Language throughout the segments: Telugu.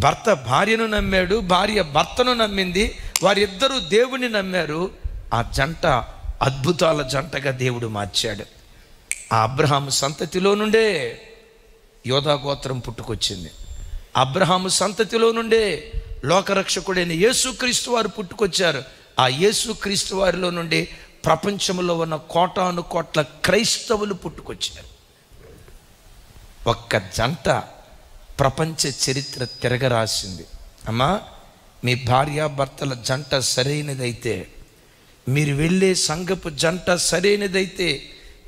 భర్త భార్యను నమ్మాడు, భార్య భర్తను నమ్మింది, వారిద్దరూ దేవుని నమ్మారు. ఆ జంట అద్భుతాల జంటగా దేవుడు మార్చాడు. ఆ అబ్రహాము సంతతిలో నుండే యోధా గోత్రం పుట్టుకొచ్చింది. అబ్రహాము సంతతిలో నుండే లోకరక్షకుడైన యేసుక్రీస్తు వారు పుట్టుకొచ్చారు. ఆ యేసుక్రీస్తు వారిలో నుండి ప్రపంచంలో ఉన్న కోటాను కోట్ల క్రైస్తవులు పుట్టుకొచ్చారు. ఒక్క జంట ప్రపంచ చరిత్ర తిరగరాసింది. అమ్మా, మీ భార్యాభర్తల జంట సరైనదైతే, మీరు వెళ్ళే సంఘపు జంట సరైనదైతే,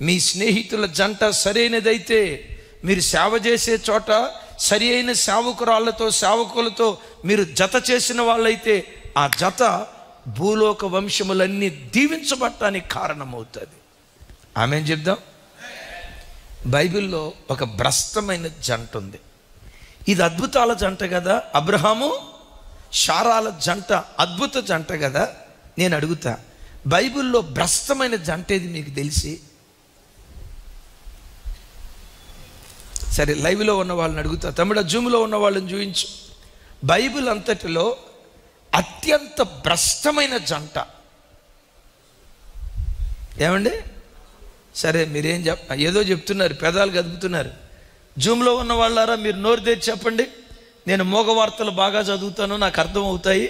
మీ స్నేహితుల జంట సరైనదైతే, మీరు సేవ చేసే చోట సరి అయిన సేవకురాళ్లతో సేవకులతో మీరు జత చేసిన వాళ్ళైతే, ఆ జత భూలోక వంశములన్నీ దీవించబడటానికి కారణమవుతుంది. ఆమేన్ చెప్దాం. బైబిల్లో ఒక భ్రష్టమైన జంట ఉంది. ఇది అద్భుతాల జంట కదా, అబ్రహాము శారాల జంట అద్భుత జంట కదా. నేను అడుగుతా, బైబిల్లో భ్రష్టమైన జంట ఏది మీకు తెలిసి? సరే, లైవ్లో ఉన్న వాళ్ళని అడుగుతా, తమిళ జూమ్లో ఉన్న వాళ్ళని చూపించు. బైబిల్ అంతటిలో అత్యంత భ్రష్టమైన జంట ఏమండి? సరే, మీరేం ఏదో చెప్తున్నారు, పెదాలు కదుపుతున్నారు. జూమ్లో ఉన్న వాళ్ళారా, మీరు నోరు తెచ్చి చెప్పండి. నేను మోగ వార్తలు బాగా చదువుతాను, నాకు అర్థం అవుతాయి.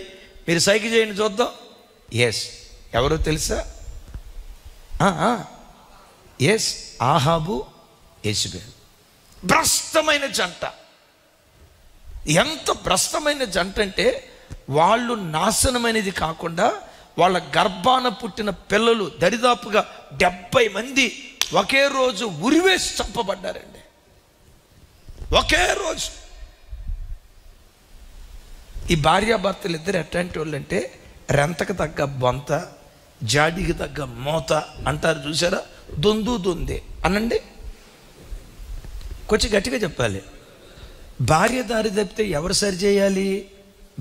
మీరు సైకి చేయండి చూద్దాం. ఎస్, ఎవరో తెలుసా? ఎస్, ఆహాబు యెజెబెల్. భ్రష్టమైన జంట. ఎంత భ్రష్టమైన జంట అంటే, వాళ్ళు నాశనమైనది కాకుండా వాళ్ళ గర్భాన పుట్టిన పిల్లలు దరిదాపుగా 70 మంది ఒకే రోజు ఉరివేసి చంపబడ్డారండి. ఒకే రోజు. ఈ భార్యాభర్తలు ఇద్దరు ఎట్లాంటి వాళ్ళు అంటే, రెంతకు తగ్గ బొంత, జాడికి తగ్గ మోత అంటారు చూసారా? దొందు దొందే అనండి, కొంచెం గట్టిగా చెప్పాలి. భార్య దారి తప్పితే ఎవరు సరి చేయాలి?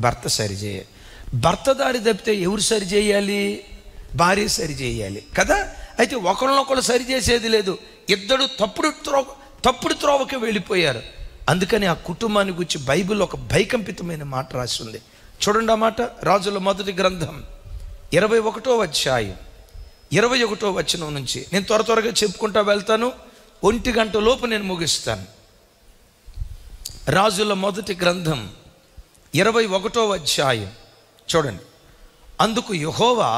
భర్త సరి చేయాలి. భర్త దారి తప్పితే ఎవరు సరి చేయాలి? భార్య సరి చేయాలి కదా. అయితే ఒకరినొకరు సరి చేసేది లేదు. ఇద్దరు తప్పుడు త్రోవకి వెళ్ళిపోయారు. అందుకని ఆ కుటుంబాన్ని గురించి బైబిల్ ఒక భయకంపితమైన మాట రాసి ఉంది. చూడండి ఆ మాట. రాజుల మొదటి గ్రంథం 21వ అధ్యాయం 21వ వచనం నుంచి. నేను త్వరగా చెప్పుకుంటా వెళ్తాను. 1 గంట లోపు నేను ముగిస్తాను. రాజుల మొదటి గ్రంథం 21వ అధ్యాయం చూడండి. అందుకు యెహోవా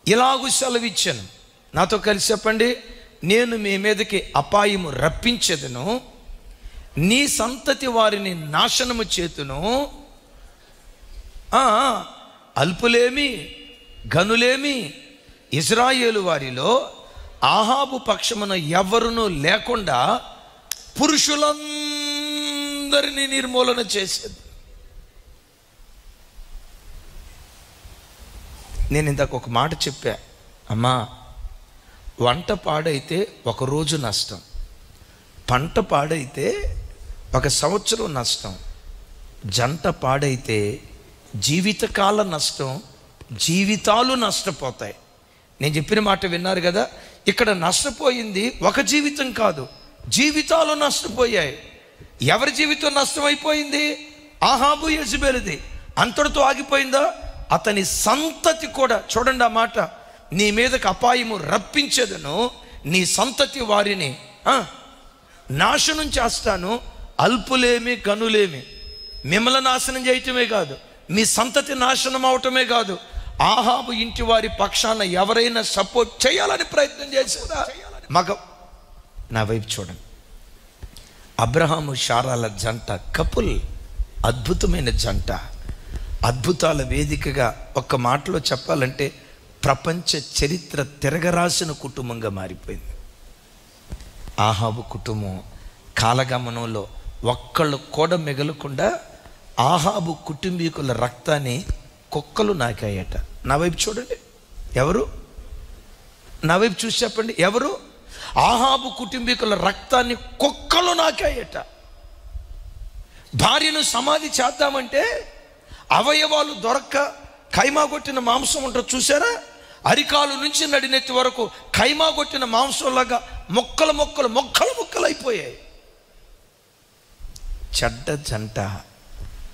ఇలాగు సెలవిచ్చాను. నాతో కలిసి చెప్పండి. నేను మీ మీదకి అపాయము రప్పించెదను, నీ సంతతి వారిని నాశనము చేతును. అల్పులేమి గనులేమి ఇజ్రాయేలు వారిలో ఆహాబు పక్షమున ఎవరునూ లేకుండా పురుషులందరినీ నిర్మూలన చేసేది. నేను ఇందాక ఒక మాట చెప్పా, అమ్మా, వంట పాడైతే ఒక రోజు నష్టం, పంట పాడైతే 1 సంవత్సరం నష్టం, జంట పాడైతే జీవితకాల నష్టం, జీవితాలు నష్టపోతాయి. నేను చెప్పిన మాట విన్నారు కదా. ఇక్కడ నష్టపోయింది ఒక జీవితం కాదు, జీవితాలు నష్టపోయాయి. ఎవరి జీవితం నష్టమైపోయింది? ఆహాబు యెజెబెలుది. అంతటితో ఆగిపోయిందా? అతని సంతతి కూడా. చూడండి ఆ మాట. నీ మీదకి అపాయము రప్పించదను, నీ సంతతి వారిని నాశనం చేస్తాను. అల్పులేమి గనులేమి. మిమ్మల్ని నాశనం చేయటమే కాదు, మీ సంతతి నాశనం అవటమే కాదు, ఆహాబు ఇంటి వారి పక్షాన ఎవరైనా సపోర్ట్ చేయాలని ప్రయత్నం చేశారా? నా వైపు చూడండి. అబ్రహాము శారాల జంట కపుల్, అద్భుతమైన జంట, అద్భుతాల వేదికగా ఒక్క మాటలో చెప్పాలంటే ప్రపంచ చరిత్ర తిరగరాసిన కుటుంబంగా మారిపోయింది. ఆహాబు కుటుంబం కాలగమనంలో ఒక్కళ్ళు కూడా మిగలకుండా ఆహాబు కుటుంబీకుల రక్తాన్ని కుక్కలు నాకాయట. నా వైపు చూడండి. ఎవరు? నా వైపు చూసి చెప్పండి. ఎవరు? ఆహాబు కుటుంబీకుల రక్తాన్ని కుక్కలు నాకాయట. భార్యను సమాధి చేద్దామంటే అవయవాలు దొరక్క ఖైమా కొట్టిన మాంసం ఉంటుంది చూసారా? అరికాలు నుంచి నడినెత్తి వరకు ఖైమా కొట్టిన మాంసంలాగా మొక్కలు అయిపోయాయి. చెడ్డ జంట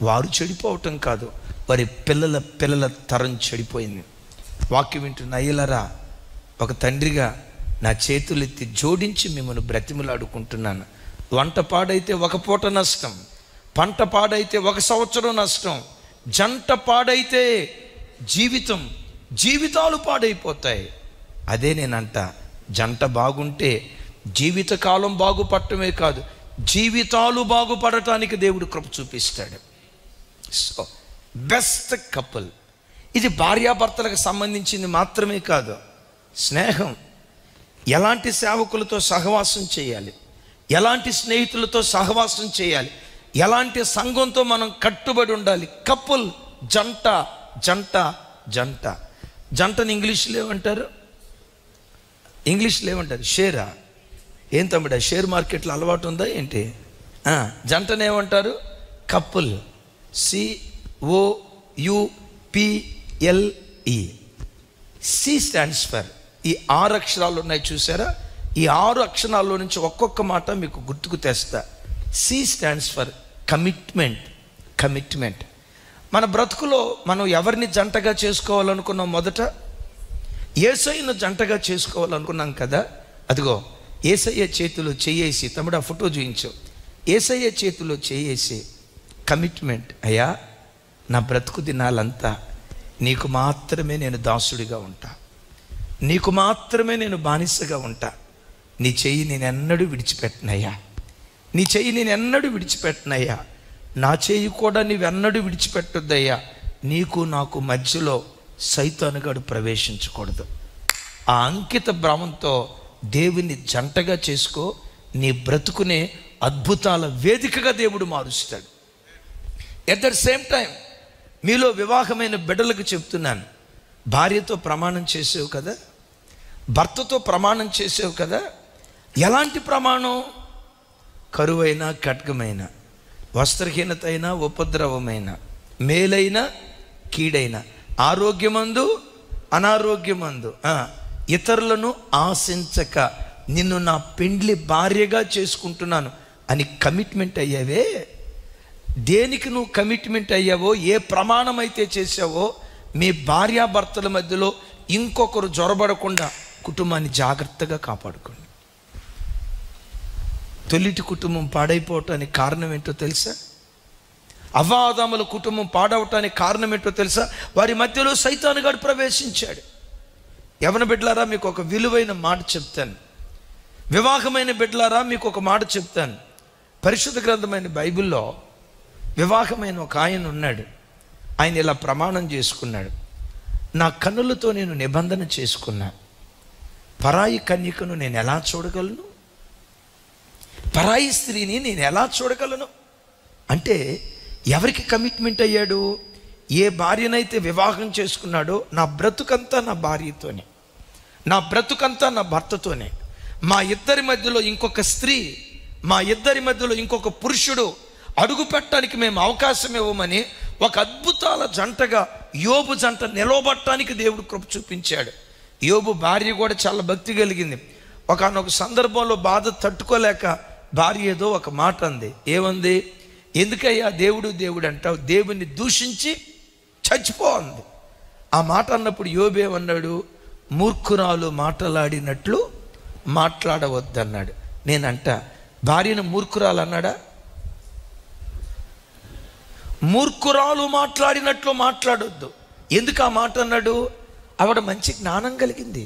వారు చెడిపోవటం కాదు, వారి పిల్లల పిల్లల తరం చెడిపోయింది. వాక్యం వింటున్న అయ్యలరా, ఒక తండ్రిగా నా చేతులెత్తి జోడించి మిమ్మల్ని బ్రతిమలాడుకుంటున్నాను. వంట పాడైతే ఒక పూట నష్టం, పంట పాడైతే 1 సంవత్సరం నష్టం, జంట పాడైతే జీవితాలు పాడైపోతాయి. అదే నేనంట, జంట బాగుంటే జీవితకాలం బాగుపడటమే కాదు, జీవితాలు బాగుపడటానికి దేవుడు కృప చూపిస్తాడు. So best couple. ఇది భార్యాభర్తలకు సంబంధించింది మాత్రమే కాదు. స్నేహం, ఎలాంటి సేవకులతో సహవాసం చేయాలి, ఎలాంటి స్నేహితులతో సహవాసం చేయాలి, ఎలాంటి సంఘంతో మనం కట్టుబడి ఉండాలి. కపుల్, జంట జంట జంట జంటని ఇంగ్లీష్లో ఏమంటారు? షేరా? ఏం తమ్ముడా, షేర్ మార్కెట్లో అలవాటు ఉందా ఏంటి? జంటను ఏమంటారు? Couple. COUPLE. C stands for, ఈ 6 అక్షరాలు ఉన్నాయి చూసారా? ఈ 6 అక్షరాల్లో నుంచి ఒక్కొక్క మాట మీకు గుర్తుకు తెస్తా. C stands for commitment. మన బ్రతుకులో మనం ఎవరిని జంటగా చేసుకోవాలనుకున్నాం? మొదట యేసయ్యను జంటగా చేసుకోవాలనుకున్నాం కదా. అదిగో యేసయ్య చేతిలో చేయేసి, తమ్ముడు ఆ ఫోటో చూయించు, యేసయ్య చేతిలో చేయేసి కమిట్మెంట్. అయ్యా, నా బ్రతుకు దినాలంతా నీకు మాత్రమే నేను దాసుడిగా ఉంటా, నీకు మాత్రమే నేను బానిసగా ఉంటా. నీ చెయ్యి నేను ఎన్నడూ విడిచిపెట్టనయ్యా, నీ చెయ్యి నేను ఎన్నడూ విడిచిపెట్టనయ్యా, నా చెయ్యి కూడా నీవెన్నడూ విడిచిపెట్టొద్దయ్యా. నీకు నాకు మధ్యలో సైతానుగాడు ప్రవేశించకూడదు. ఆ అంకిత భావంతో దేవుని జంటగా చేసుకో. నీ బ్రతుకునే అద్భుతాల వేదికగా దేవుడు మారుస్తాడు. ఎట్ ద సేమ్ టైం మీలో వివాహమైన బిడ్డలకు చెప్తున్నాను, భార్యతో ప్రమాణం చేసావు కదా, భర్తతో ప్రమాణం చేసావు కదా. ఎలాంటి ప్రమాణం? కరువైన ఖడ్గమైన, వస్త్రహీనత అయినా ఉపద్రవమైన, మేలైన కీడైన, ఆరోగ్యమందు అనారోగ్యమందు, ఇతరులను ఆశించక నిన్ను నా పెండ్లి భార్యగా చేసుకుంటున్నాను అని కమిట్మెంట్ అయ్యావే. దేనికి నువ్వు కమిట్మెంట్ అయ్యావో, ఏ ప్రమాణం అయితే చేసావో, మీ భార్యాభర్తల మధ్యలో ఇంకొకరు జొరబడకుండా కుటుంబాన్ని జాగ్రత్తగా కాపాడుకోండి. తొలిటి కుటుంబం పాడైపోవటానికి కారణం ఏంటో తెలుసా? అవ్వాదాముల కుటుంబం పాడవటానికి కారణం ఏంటో తెలుసా? వారి మధ్యలో సైతానుగాడు ప్రవేశించాడు. యవన బిడ్డలారా, మీకు ఒక విలువైన మాట చెప్తాను. వివాహమైన బిడ్డలారా, మీకు ఒక మాట చెప్తాను. పరిశుద్ధ గ్రంథమైన బైబిల్లో వివాహమైన ఒక ఆయన ఉన్నాడు. ఆయన ఇలా ప్రమాణం చేసుకున్నాడు, నా కన్నులతో నేను నిబంధన చేసుకున్నా, పరాయి కన్యకను నేను ఎలా చూడగలను, పరాయి స్త్రీని నేను ఎలా చూడగలను అంటే ఎవరికి కమిట్మెంట్ అయ్యాడు? ఏ భార్యనైతే వివాహం చేసుకున్నాడో, నా బ్రతుకంతా నా భార్యతోనే, నా బ్రతుకంతా నా భర్తతోనే, మా ఇద్దరి మధ్యలో ఇంకొక స్త్రీ, మా ఇద్దరి మధ్యలో ఇంకొక పురుషుడు అడుగు పెట్టడానికి మేము అవకాశం ఇవ్వమని ఒక అద్భుతాల జంటగా యోబు జంట నిలవబట్టడానికి దేవుడు కృప చూపించాడు. యోబు భార్య కూడా చాలా భక్తి కలిగింది. ఒకనొక సందర్భంలో బాధ తట్టుకోలేక భార్య ఏదో ఒక మాట అంది. ఏమంది? ఎందుకయ్యా దేవుడు అంటావు, దేవుని దూషించి చచ్చిపో అంది. ఆ మాట అన్నప్పుడు యోబేమన్నాడు? మూర్ఖురాలు మాట్లాడినట్లు మాట్లాడవద్దన్నాడు. నేనంట, భార్యను మూర్ఖురాలు అన్నాడా? మూర్ఖురాలు మాట్లాడినట్లు మాట్లాడొద్దు. ఎందుకు ఆ మాట అన్నాడు? ఆవిడ మంచి జ్ఞానం కలిగింది.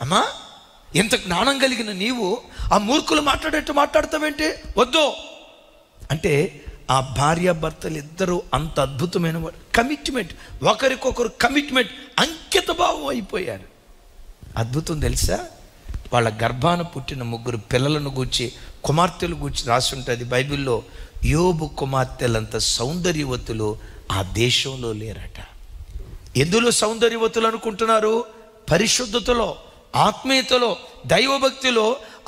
అమ్మా, ఎంత జ్ఞానం కలిగిన నీవు ఆ మూర్ఖులు మాట్లాడేట్టు మాట్లాడతావేంటి? వద్దు అంటే ఆ భార్యాభర్తలు ఇద్దరు అంత అద్భుతమైన కమిట్మెంట్, ఒకరికొకరు కమిట్మెంట్, అంకిత భావం అయిపోయారు. అద్భుతం తెలుసా? వాళ్ళ గర్భాన పుట్టిన 3 పిల్లలను గూర్చి, కుమార్తెలు గూర్చి రాసి ఉంటుంది బైబిల్లో. యోబు కుమార్తెలంత సౌందర్యవతులు ఆ దేశంలో లేరట. ఎందులో సౌందర్యవతులు అనుకుంటున్నారు? పరిశుద్ధతలో, ఆత్మీయతలో, దైవభక్తిలో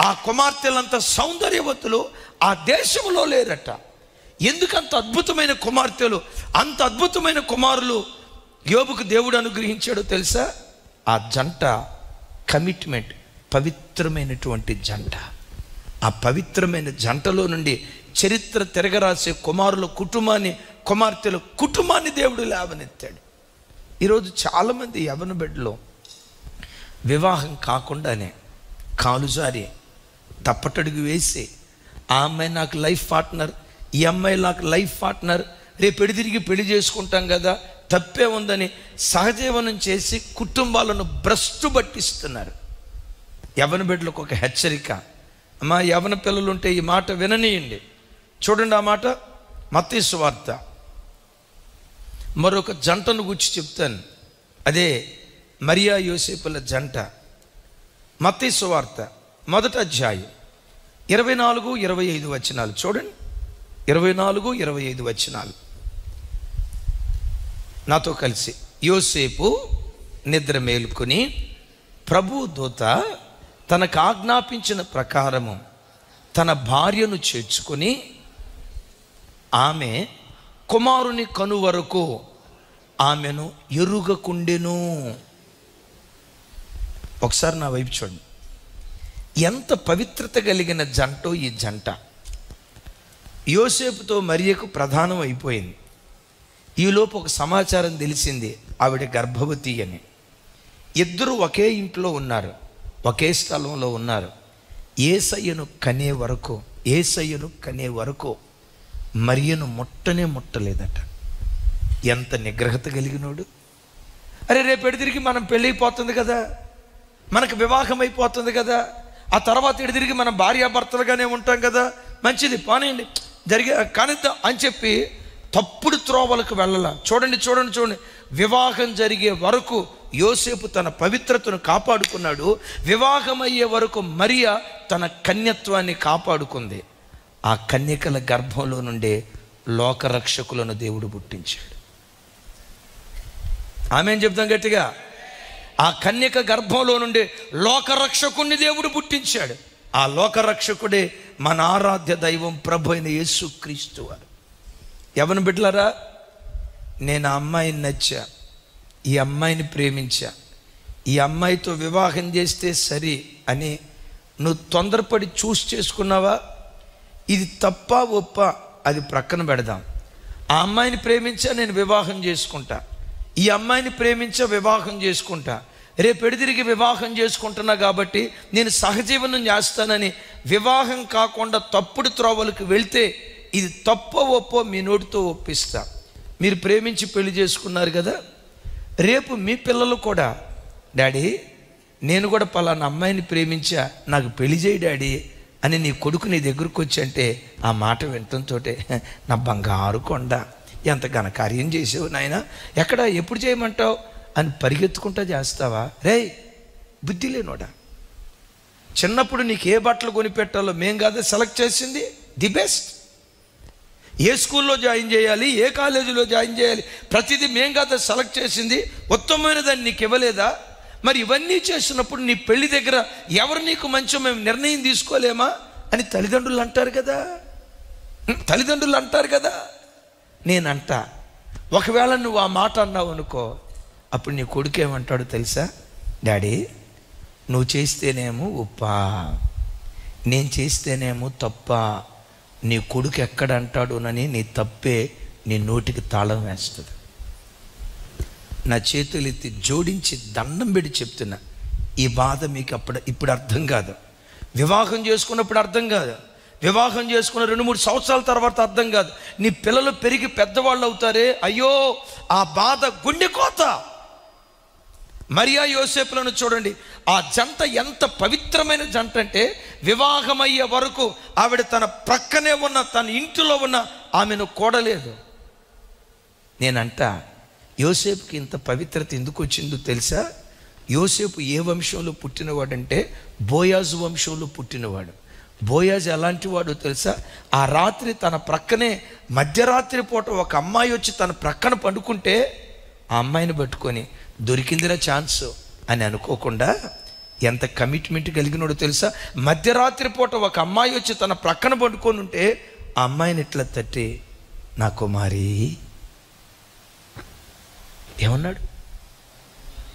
ఆ కుమార్తెలంత సౌందర్యవతులు ఆ దేశంలో లేరట. ఎందుకంత అద్భుతమైన కుమార్తెలు, అంత అద్భుతమైన కుమారులు యోబుకు దేవుడు అనుగ్రహించాడో తెలుసా? ఆ జంట కమిట్మెంట్, పవిత్రమైనటువంటి జంట. ఆ పవిత్రమైన జంటలో నుండి చరిత్ర తిరగరాసే కుమారుల కుటుంబాన్ని, కుమార్తెల కుటుంబాన్ని దేవుడు లేవనెత్తాడు. ఈరోజు చాలామంది యవ్వన బిడ్డలు వివాహం కాకుండానే కాలుజారి తప్పటడుగు వేసి, ఆ అమ్మాయి నాకు లైఫ్ పార్ట్నర్, ఈ అమ్మాయి నాకు లైఫ్ పార్ట్నర్, రేపు తిరిగి పెళ్లి చేసుకుంటాం కదా, తప్పే ఉందని సహజీవనం చేసి కుటుంబాలను భ్రష్టు పట్టిస్తున్నారు. యవ్వన బిడ్డలకు ఒక హెచ్చరిక, అమ్మా యవ్వన పిల్లలు ఉంటే ఈ మాట విననీయండి. చూడండి ఆ మాట, మత్తయి సువార్త మరొక జంటను గురించి చెప్తాను. అదే మరియా యోసేపుల జంట. మత్తయి సువార్త 1వ అధ్యాయం 24-25 వచనాలు చూడండి. 24-25 వచనాలు నాతో కలిసి. యోసేపు నిద్ర మేలుకొని ప్రభు దూత తనకు ఆజ్ఞాపించిన ప్రకారము తన భార్యను చేర్చుకొని ఆమె కుమారుని కను వరకు ఆమెను ఎరుగకుండెను. ఒకసారి నా వైపు చూడండి. ఎంత పవిత్రత కలిగిన జంటో ఈ జంట. యోసేపుతో మరియకు ప్రధానం అయిపోయింది. ఈలోపు ఒక సమాచారం తెలిసింది, ఆవిడ గర్భవతి అని. ఇద్దరు ఒకే ఇంట్లో ఉన్నారు, ఒకే స్థలంలో ఉన్నారు. యేసయ్యను కనే వరకు మరియను ముట్టలేదట. ఎంత నిగ్రహత కలిగినోడు. అరే రేపు తిరిగి మనం పెళ్ళైపోతుంది కదా, మనకు వివాహం అయిపోతుంది కదా, ఆ తర్వాత తిరిగి మనం భార్యాభర్తలుగానే ఉంటాం కదా, మంచిది పానేయండి జరిగే కానిద్దాం అని చెప్పి తప్పుడు త్రోవలకు వెళ్ళాల. చూడండి, వివాహం జరిగే వరకు యోసేపు తన పవిత్రతను కాపాడుకున్నాడు. వివాహం అయ్యే వరకు మరియ తన కన్యత్వాన్ని కాపాడుకుంది. ఆ కన్యకల గర్భంలో నుండే లోకరక్షకులను దేవుడు పుట్టించాడు. ఆమేన్ చెప్తాం గట్టిగా. ఆ కన్యక గర్భంలో నుండి లోకరక్షకుణ్ణి దేవుడు పుట్టించాడు. ఆ లోకరక్షకుడే మన ఆరాధ్య దైవం ప్రభు అయిన యేసుక్రీస్తు వారు. యవ్వన బిడ్డలారా, నేను ఆ అమ్మాయిని నచ్చా, ఈ అమ్మాయిని ప్రేమించా, ఈ అమ్మాయితో వివాహం చేస్తే సరి అని నువ్వు తొందరపడి చేసుకున్నావా? ఇది తప్ప ఒప్ప అది ప్రక్కన పెడదాం. ఆ అమ్మాయిని ప్రేమించా, నేను వివాహం చేసుకుంటా, ఈ అమ్మాయిని ప్రేమించా, వివాహం చేసుకుంటా, రేపు తిరిగి వివాహం చేసుకుంటున్నా కాబట్టి నేను సహజీవనం చేస్తానని వివాహం కాకుండా తప్పుడు త్రోవలకు వెళ్తే ఇది తప్పో ఒప్పో మీ నోటితో ఒప్పిస్తా. మీరు ప్రేమించి పెళ్లి చేసుకున్నారు కదా, రేపు మీ పిల్లలు కూడా డాడీ నేను కూడా పలానా అమ్మాయిని ప్రేమించా, నాకు పెళ్లి చేయి డాడీ అని నీ కొడుకు నీ దగ్గరకు వచ్చి అంటే ఆ మాట వినటంతో నా బంగారు కొండ ఎంత ఘనకార్యం చేసావు నాయన, ఎప్పుడు చేయమంటావు అని పరిగెత్తుకుంటా చేస్తావా? రే బుద్ధి లేనోడా, చిన్నప్పుడు నీకు ఏ బట్టలు కొనిపెట్టాలో మేం కాదా సెలెక్ట్ చేసింది? The best. ఏ స్కూల్లో జాయిన్ చేయాలి, ఏ కాలేజీలో జాయిన్ చేయాలి, ప్రతిదీ మేం కాదా సెలెక్ట్ చేసింది? ఉత్తమమైన దాన్ని నీకు ఇవ్వలేదా? మరి ఇవన్నీ చేసినప్పుడు నీ పెళ్లి దగ్గర ఎవరు నీకు మంచో మేము నిర్ణయం తీసుకోలేమా అని తల్లిదండ్రులు అంటారు కదా. నేనంట, ఒకవేళ నువ్వు ఆ మాట అన్నావు అనుకో, అప్పుడు నీ కొడుకు ఏమంటాడు తెలుసా? డాడీ నువ్వు చేస్తేనేమో ఉప్పా, నేను చేస్తేనేమో తప్ప, నీ కొడుకు ఎక్కడ అంటాడునని నీ తప్పే నీ నోటికి తాళం వేస్తుంది. నా చేతులు ఎత్తి జోడించి దండం పెట్టి చెప్తున్నా, ఈ బాధ మీకు ఇప్పుడు అర్థం కాదు, వివాహం చేసుకున్నప్పుడు అర్థం కాదు, వివాహం చేసుకున్న 2-3 సంవత్సరాల తర్వాత అర్థం కాదు. నీ పిల్లలు పెరిగి పెద్దవాళ్ళు అవుతారే, అయ్యో ఆ బాధ గుండె కోత. మరియా యోసేపులను చూడండి, ఆ జంట ఎంత పవిత్రమైన జంట అంటే వివాహమయ్యే వరకు ఆవిడ తన ప్రక్కనే ఉన్న, తన ఇంటిలో ఉన్న ఆమెను కూడలేదు. నేనంట యోసేపుకి ఇంత పవిత్రత ఎందుకు వచ్చిందో తెలుసా? యోసేపు ఏ వంశంలో పుట్టినవాడంటే బోయాజు వంశంలో పుట్టినవాడు. బోయాజు ఎలాంటి వాడో తెలుసా? ఆ రాత్రి తన ప్రక్కనే మధ్యరాత్రి పూట ఒక అమ్మాయి వచ్చి తన ప్రక్కన పండుకుంటే ఆ అమ్మాయిని పట్టుకొని దొరికిందిరా ఛాన్స్ అని అనుకోకుండా ఎంత కమిట్మెంట్ కలిగినాడో తెలుసా? మధ్యరాత్రి పూట ఒక అమ్మాయి వచ్చి తన ప్రక్కన పండుకొని ఉంటే ఆ అమ్మాయిని ఇట్లా తట్టి, నా కుమారి ఏమన్నాడు?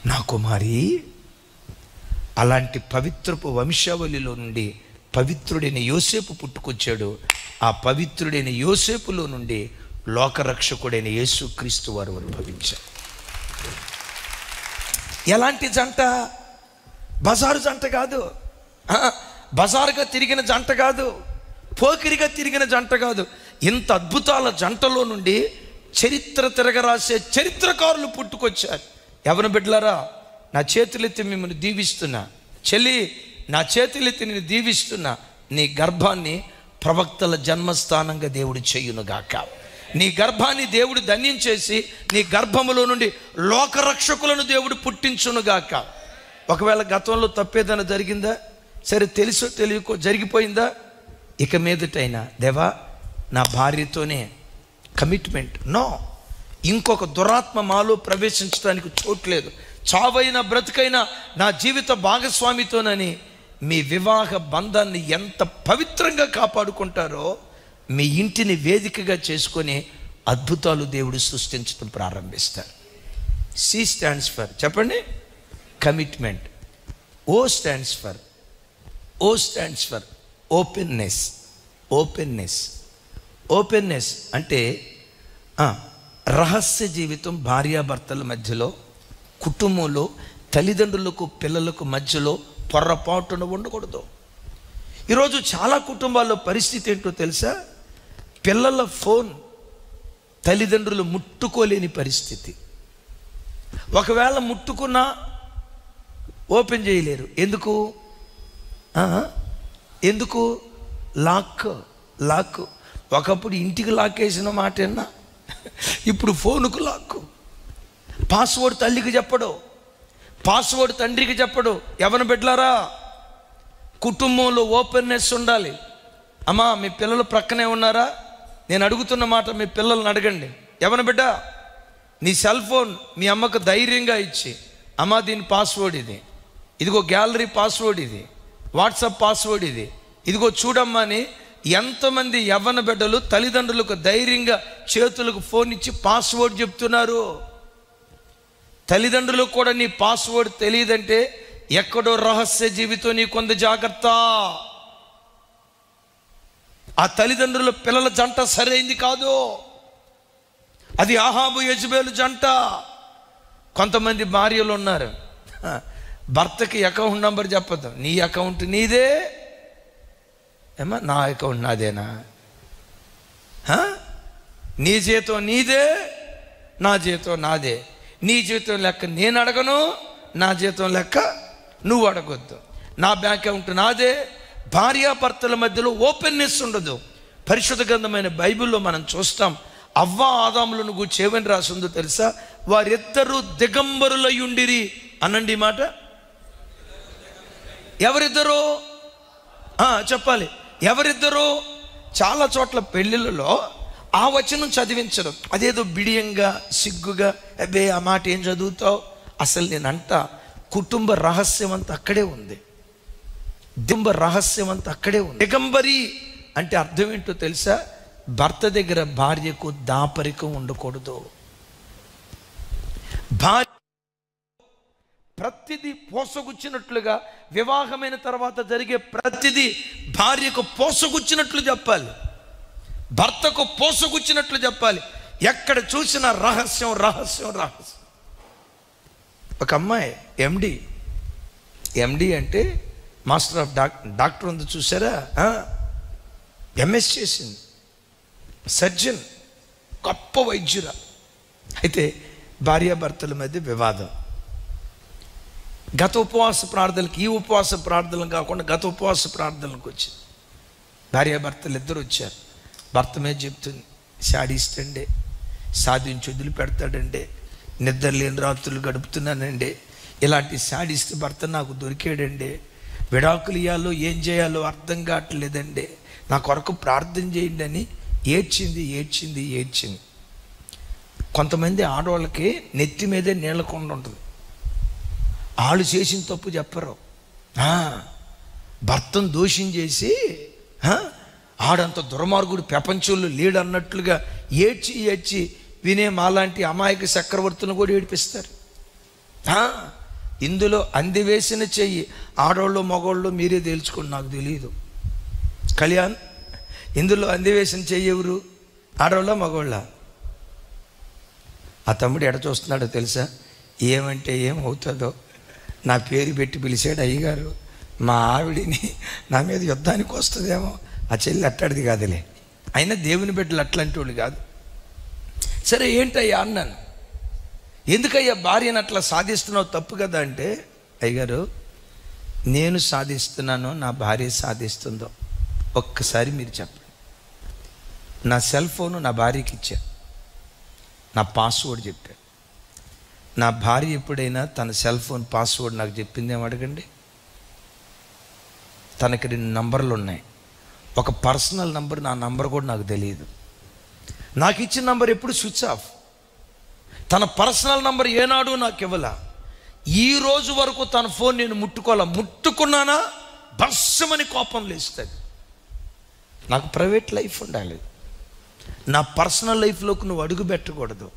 నా కుమారి. అలాంటి పవిత్రపు వంశావళిలో నుండి పవిత్రుడైన యోసేపు పుట్టుకొచ్చాడు. ఆ పవిత్రుడైన యోసేపులో నుండి లోకరక్షకుడైన యేసుక్రీస్తు వారు ఉద్భవించారు. ఎలాంటి జంట? బజారు జంట కాదు, బజారుగా తిరిగిన జంట కాదు, పోకిరిగా తిరిగిన జంట కాదు. ఇంత అద్భుతాల జంటలో నుండి చరిత్ర తిరగరాసే చరిత్రకారులు పుట్టుకొచ్చారు. ఎవరి బిడ్డలారా, నా చేతులెత్తి మిమ్మల్ని దీవిస్తున్నా. చెల్లి, నా చేతులెత్తి నేను దీవిస్తున్నా. నీ గర్భాన్ని ప్రవక్తల జన్మస్థానంగా దేవుడు చేయునుగాక. నీ గర్భాన్ని దేవుడు ధన్యం చేసి నీ గర్భములో నుండి లోకరక్షకులను దేవుడు పుట్టించునుగాక. ఒకవేళ గతంలో తప్పేదైనా జరిగిందా? సరే, తెలుసో తెలియకో జరిగిపోయిందా? ఇక మీదటైనా దేవా నా భార్యతోనే కమిట్మెంట్. నో, ఇంకొక దురాత్మ మాలో ప్రవేశించడానికి చోట్లేదు. చావైనా బ్రతుకైనా నా జీవిత భాగస్వామితోనని మీ వివాహ బంధాన్ని ఎంత పవిత్రంగా కాపాడుకుంటారో మీ ఇంటిని వేదికగా చేసుకొని అద్భుతాలు దేవుడు సృష్టించడం ప్రారంభిస్తారు. సి స్టాండ్స్ ఫర్, చెప్పండి, commitment. O stands for openness. Openness అంటే రహస్య జీవితం భార్యాభర్తల మధ్యలో, కుటుంబంలో, తల్లిదండ్రులకు పిల్లలకు మధ్యలో పొరపాటున ఉండకూడదు. ఈరోజు చాలా కుటుంబాల్లో పరిస్థితి ఏంటో తెలుసా? పిల్లల ఫోన్ తల్లిదండ్రులు ముట్టుకోలేని పరిస్థితి. ఒకవేళ ముట్టుకున్నా ఓపెన్ చేయలేరు. ఎందుకు? లాక్. ఒకప్పుడు ఇంటికి లాక్ వేసిన మాట ఏనా, ఇప్పుడు ఫోనుకు లాక్. పాస్వర్డ్ తల్లికి చెప్పడు, పాస్వర్డ్ తండ్రికి చెప్పడు. ఎవరిని బిడ్డలారా, కుటుంబంలో ఓపెన్నెస్ ఉండాలి. అమ్మా, మీ పిల్లలు ప్రక్కనే ఉన్నారా? నేను అడుగుతున్న మాట మీ పిల్లల్ని అడగండి. ఎవరిని బిడ్డ, నీ సెల్ ఫోన్ మీ అమ్మకు ధైర్యంగా ఇచ్చి, అమ్మా దీని పాస్వర్డ్ ఇది, ఇదిగో గ్యాలరీ పాస్వర్డ్ ఇది, వాట్సాప్ పాస్వర్డ్ ఇది, ఇదిగో చూడమ్మా అని ఎంతమంది యవ్వన బిడ్డలు తల్లిదండ్రులకు ధైర్యంగా చేతులకు ఫోన్ ఇచ్చి పాస్వర్డ్ చెప్తున్నారు. తల్లిదండ్రులకు కూడా నీ పాస్వర్డ్ తెలియదంటే ఎక్కడో రహస్య జీవితం నీకుంది, జాగ్రత్త. ఆ తల్లిదండ్రుల పిల్లల జంట సరైంది కాదు. అది ఆహాబు యెజబెలు జంట. కొంతమంది భార్యలు ఉన్నారు, భర్తకి అకౌంట్ నంబర్ చెప్పదు. నీ అకౌంట్ నీదే, ఏమా నా అకౌంట్ నాదేనా? నీ జీతం నీదే, నా జీతం నాదే. నీ జీతం లెక్క నేను అడగను, నా జీతం లెక్క నువ్వు అడగొద్దు. నా బ్యాంక్ అకౌంట్ నాదే. భార్యాభర్తల మధ్యలో ఓపెన్నెస్ ఉండదు. పరిశుద్ధ గ్రంథమైన బైబిల్లో మనం చూస్తాం, అవ్వ ఆదాములను గూర్చి ఏమని రాసిందో తెలుసా? వారిద్దరూ దిగంబరులయ్యుండిరి అనండి మాట. ఎవరిద్దరూ? చెప్పాలి, ఎవరిద్దరూ? చాలా చోట్ల పెళ్ళిళ్ళలో ఆ వచనం చదివించడం, అదేదో బిడియంగా సిగ్గుగా, అబ్బే ఆ మాట ఏం చదువుతావు. అసలు నేనంట కుటుంబ రహస్యం అంతా అక్కడే ఉంది. దిగంబరి అంటే అర్థం ఏంటో తెలుసా? భర్త దగ్గర భార్యకు దాపరికం ఉండకూడదు. భార్య ప్రతిదీ పోసగుచ్చినట్లుగా, వివాహమైన తర్వాత జరిగే ప్రతిదీ భార్యకు పోసగుచ్చినట్లు చెప్పాలి, భర్తకు పోసగుచ్చినట్లు చెప్పాలి. ఎక్కడ చూసినా రహస్యం. ఒక అమ్మాయి ఎండి అంటే మాస్టర్ ఆఫ్ డాక్టర్ ఉంది, చూసారా? ఎంఎస్ చేసింది, సర్జన్, గొప్ప వైద్యురా. అయితే భార్యాభర్తల మధ్య వివాదం. గత ఉపవాస ప్రార్థనలకు, ఈ ఉపవాస ప్రార్థనలు కాకుండా గత ఉపవాస ప్రార్థనలకు వచ్చింది. భార్యాభర్తలు ఇద్దరు వచ్చారు. భర్త మీద చెప్తుంది, శాడిస్తండే, సాధించి వదిలి పెడతాడండి, నిద్ర లేని రాత్రులు గడుపుతున్నానండి, ఇలాంటి శాడిస్ట్ భర్త నాకు దొరికాడండి, విడాకులు ఇయ్యాలో ఏం చేయాలో అర్థం కావట్లేదండి, నా కొరకు ప్రార్థన చేయండి అని ఏడ్చింది. కొంతమంది ఆడవాళ్ళకి నెత్తి మీదే నీళ్ళ కొండ ఉంటుంది. వాళ్ళు చేసిన తప్పు చెప్పరు, భర్తను దోషం చేసి ఆడంత దుర్మార్గుడు ప్రపంచంలో లేడు అన్నట్లుగా ఏడ్చి వినే మాలాంటి అమాయక చక్రవర్తులను కూడా ఏడిపిస్తారు. ఇందులో అందివేసిన చెయ్యి ఆడవాళ్ళు మగవాళ్ళు మీరే తేల్చుకోండి, నాకు తెలియదు. కళ్యాణ్, ఇందులో అందివేసిన చెయ్యెవరు? ఆడవాళ్ళ మగవాళ్ళ? ఆ తమ్ముడు ఎడ చూస్తున్నాడో తెలుసా? ఏమంటే ఏమవుతుందో నా పేరు పెట్టి పిలిచాడు అయ్యగారు, మా ఆవిడిని నా మీద యుద్ధానికి వస్తుందేమో. ఆ చెల్లి అట్టాడిది కాదులే, అయినా దేవుని బిడ్డలు అట్లాంటి వాళ్ళు కాదు. సరే ఏంటయ్యా అన్నాను, ఎందుకయ్యా భార్యను అట్లా సాధిస్తున్నావు, తప్పు కదా అంటే, అయ్యగారు నేను సాధిస్తున్నానో నా భార్య సాధిస్తుందో ఒక్కసారి మీరు చెప్పండి. నా సెల్ ఫోను నా భార్యకి ఇచ్చా, నా పాస్వర్డ్ చెప్పాను. నా భార్య ఎప్పుడైనా తన సెల్ ఫోన్ పాస్వర్డ్ నాకు చెప్పిందేమో అడగండి. తనకి 2 నంబర్లు ఉన్నాయి, ఒక పర్సనల్ నంబర్, నా నంబర్ కూడా నాకు తెలియదు. నాకు ఇచ్చిన నంబర్ ఎప్పుడు స్విచ్ ఆఫ్. తన పర్సనల్ నంబర్ ఏనాడు నాకు ఇవ్వలా. ఈ రోజు వరకు తన ఫోన్ నేను ముట్టుకున్నానా బస్సమని కోపం లేస్తుంది. నాకు ప్రైవేట్ లైఫ్ ఉండాలి, నా పర్సనల్ లైఫ్లోకి నువ్వు అడుగు పెట్టకూడదు.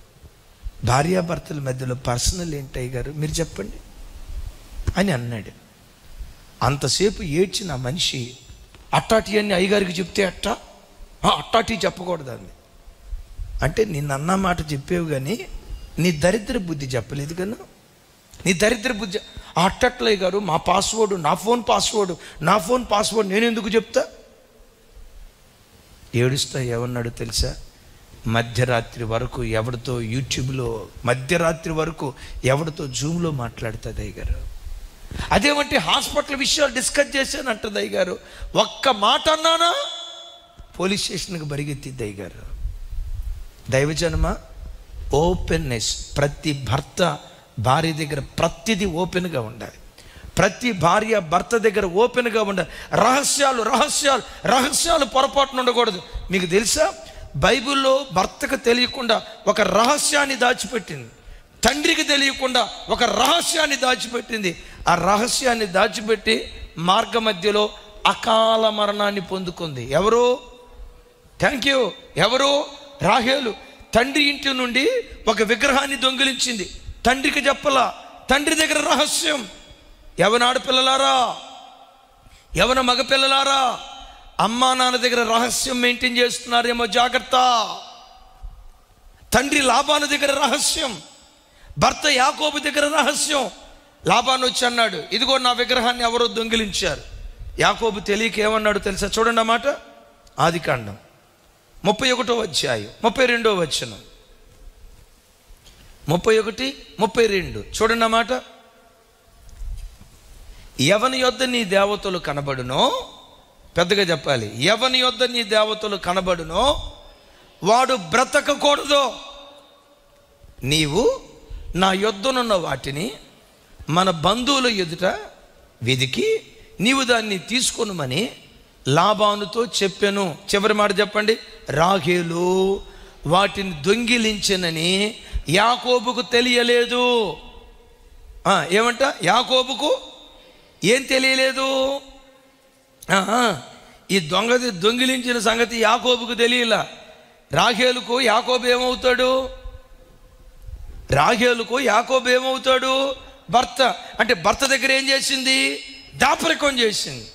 భార్యాభర్తల మధ్యలో పర్సనల్ ఏంటయ్య గారు మీరు చెప్పండి అని అన్నాడు. అంతసేపు ఏడ్చిన మనిషి అట్టాటి అని అయ్యగారికి చెప్తే అట్టాటి చెప్పకూడదు అంది. అంటే నిన్న మాట చెప్పేవు కానీ నీ దరిద్ర బుద్ధి చెప్పలేదు కన్నా. నీ దరిద్ర బుద్ధి అట్టట్లయ్య గారు మా పాస్వర్డ్, నా ఫోన్ పాస్వర్డ్ నేను ఎందుకు చెప్తా? ఏడుస్తా ఏమన్నాడు తెలుసా? మధ్యరాత్రి వరకు ఎవరితో యూట్యూబ్లో, మధ్యరాత్రి వరకు ఎవరితో జూమ్లో మాట్లాడుతుంది అయ్యగారు. అదేమంటే హాస్పిటల్ విషయాలు డిస్కస్ చేశాను అంటుంది అయ్యగారు. ఒక్క మాట అన్నానా పోలీస్ స్టేషన్కి పరిగెత్తిద్ది అయ్యగారు. దైవజనమ, ఓపెన్నెస్. ప్రతి భర్త భార్య దగ్గర ప్రతిదీ ఓపెన్గా ఉండాలి. ప్రతి భార్య భర్త దగ్గర ఓపెన్గా ఉండాలి. రహస్యాలు పొరపాటున ఉండకూడదు. మీకు తెలుసా, బైబిల్లో భర్తకు తెలియకుండా ఒక రహస్యాన్ని దాచిపెట్టింది, తండ్రికి తెలియకుండా ఒక రహస్యాన్ని దాచిపెట్టింది. ఆ రహస్యాన్ని దాచిపెట్టి మార్గ మధ్యలో అకాల మరణాన్ని పొందుకుంది. ఎవరు? Thank you. ఎవరు? రాహేలు. తండ్రి ఇంటి నుండి ఒక విగ్రహాన్ని దొంగిలించింది, తండ్రికి చెప్పలా. తండ్రి దగ్గర రహస్యం. యవన ఆడపిల్లలారా, యవన మగపిల్లలారా, అమ్మా నాన్న దగ్గర రహస్యం మెయింటైన్ చేస్తున్నారేమో జాగ్రత్త. తండ్రి లాబాను దగ్గర రహస్యం, భర్త యాకోబు దగ్గర రహస్యం. లాబాను వచ్చి అన్నాడు, ఇదిగో నా విగ్రహాన్ని ఎవరో దొంగిలించారు. యాకోబు తెలియక ఏమన్నాడు తెలుసా? చూడండి అన్నమాట. ఆదికాండం 31వ అధ్యాయం 32వ వచనం. 31, 32 చూడండి అన్నమాట. ఎవని యొద్ద నీ దేవతలు కనబడునో, పెద్దగా చెప్పాలి, ఎవని యొద్ద నీ దేవతలు కనబడునో వాడు బ్రతకకూడదు. నీవు నా యొద్దనున్న వాటిని మన బంధువుల ఎదుట వెదికి నీవు దాన్ని తీసుకొనుమని లాబానుతో చెప్పాను. చివరి మాట చెప్పండి. రాహేలు వాటిని దొంగిలించెనని యాకోబుకు తెలియలేదు. ఏమంట? యాకోబుకు ఏం తెలియలేదు? ఈ దొంగిలించిన సంగతి యాకోబుకు తెలియలా. రాహేలుకు యాకోబు ఏమవుతాడు? భర్త. అంటే భర్త దగ్గర ఏం చేసింది? దాపరికం చేసింది.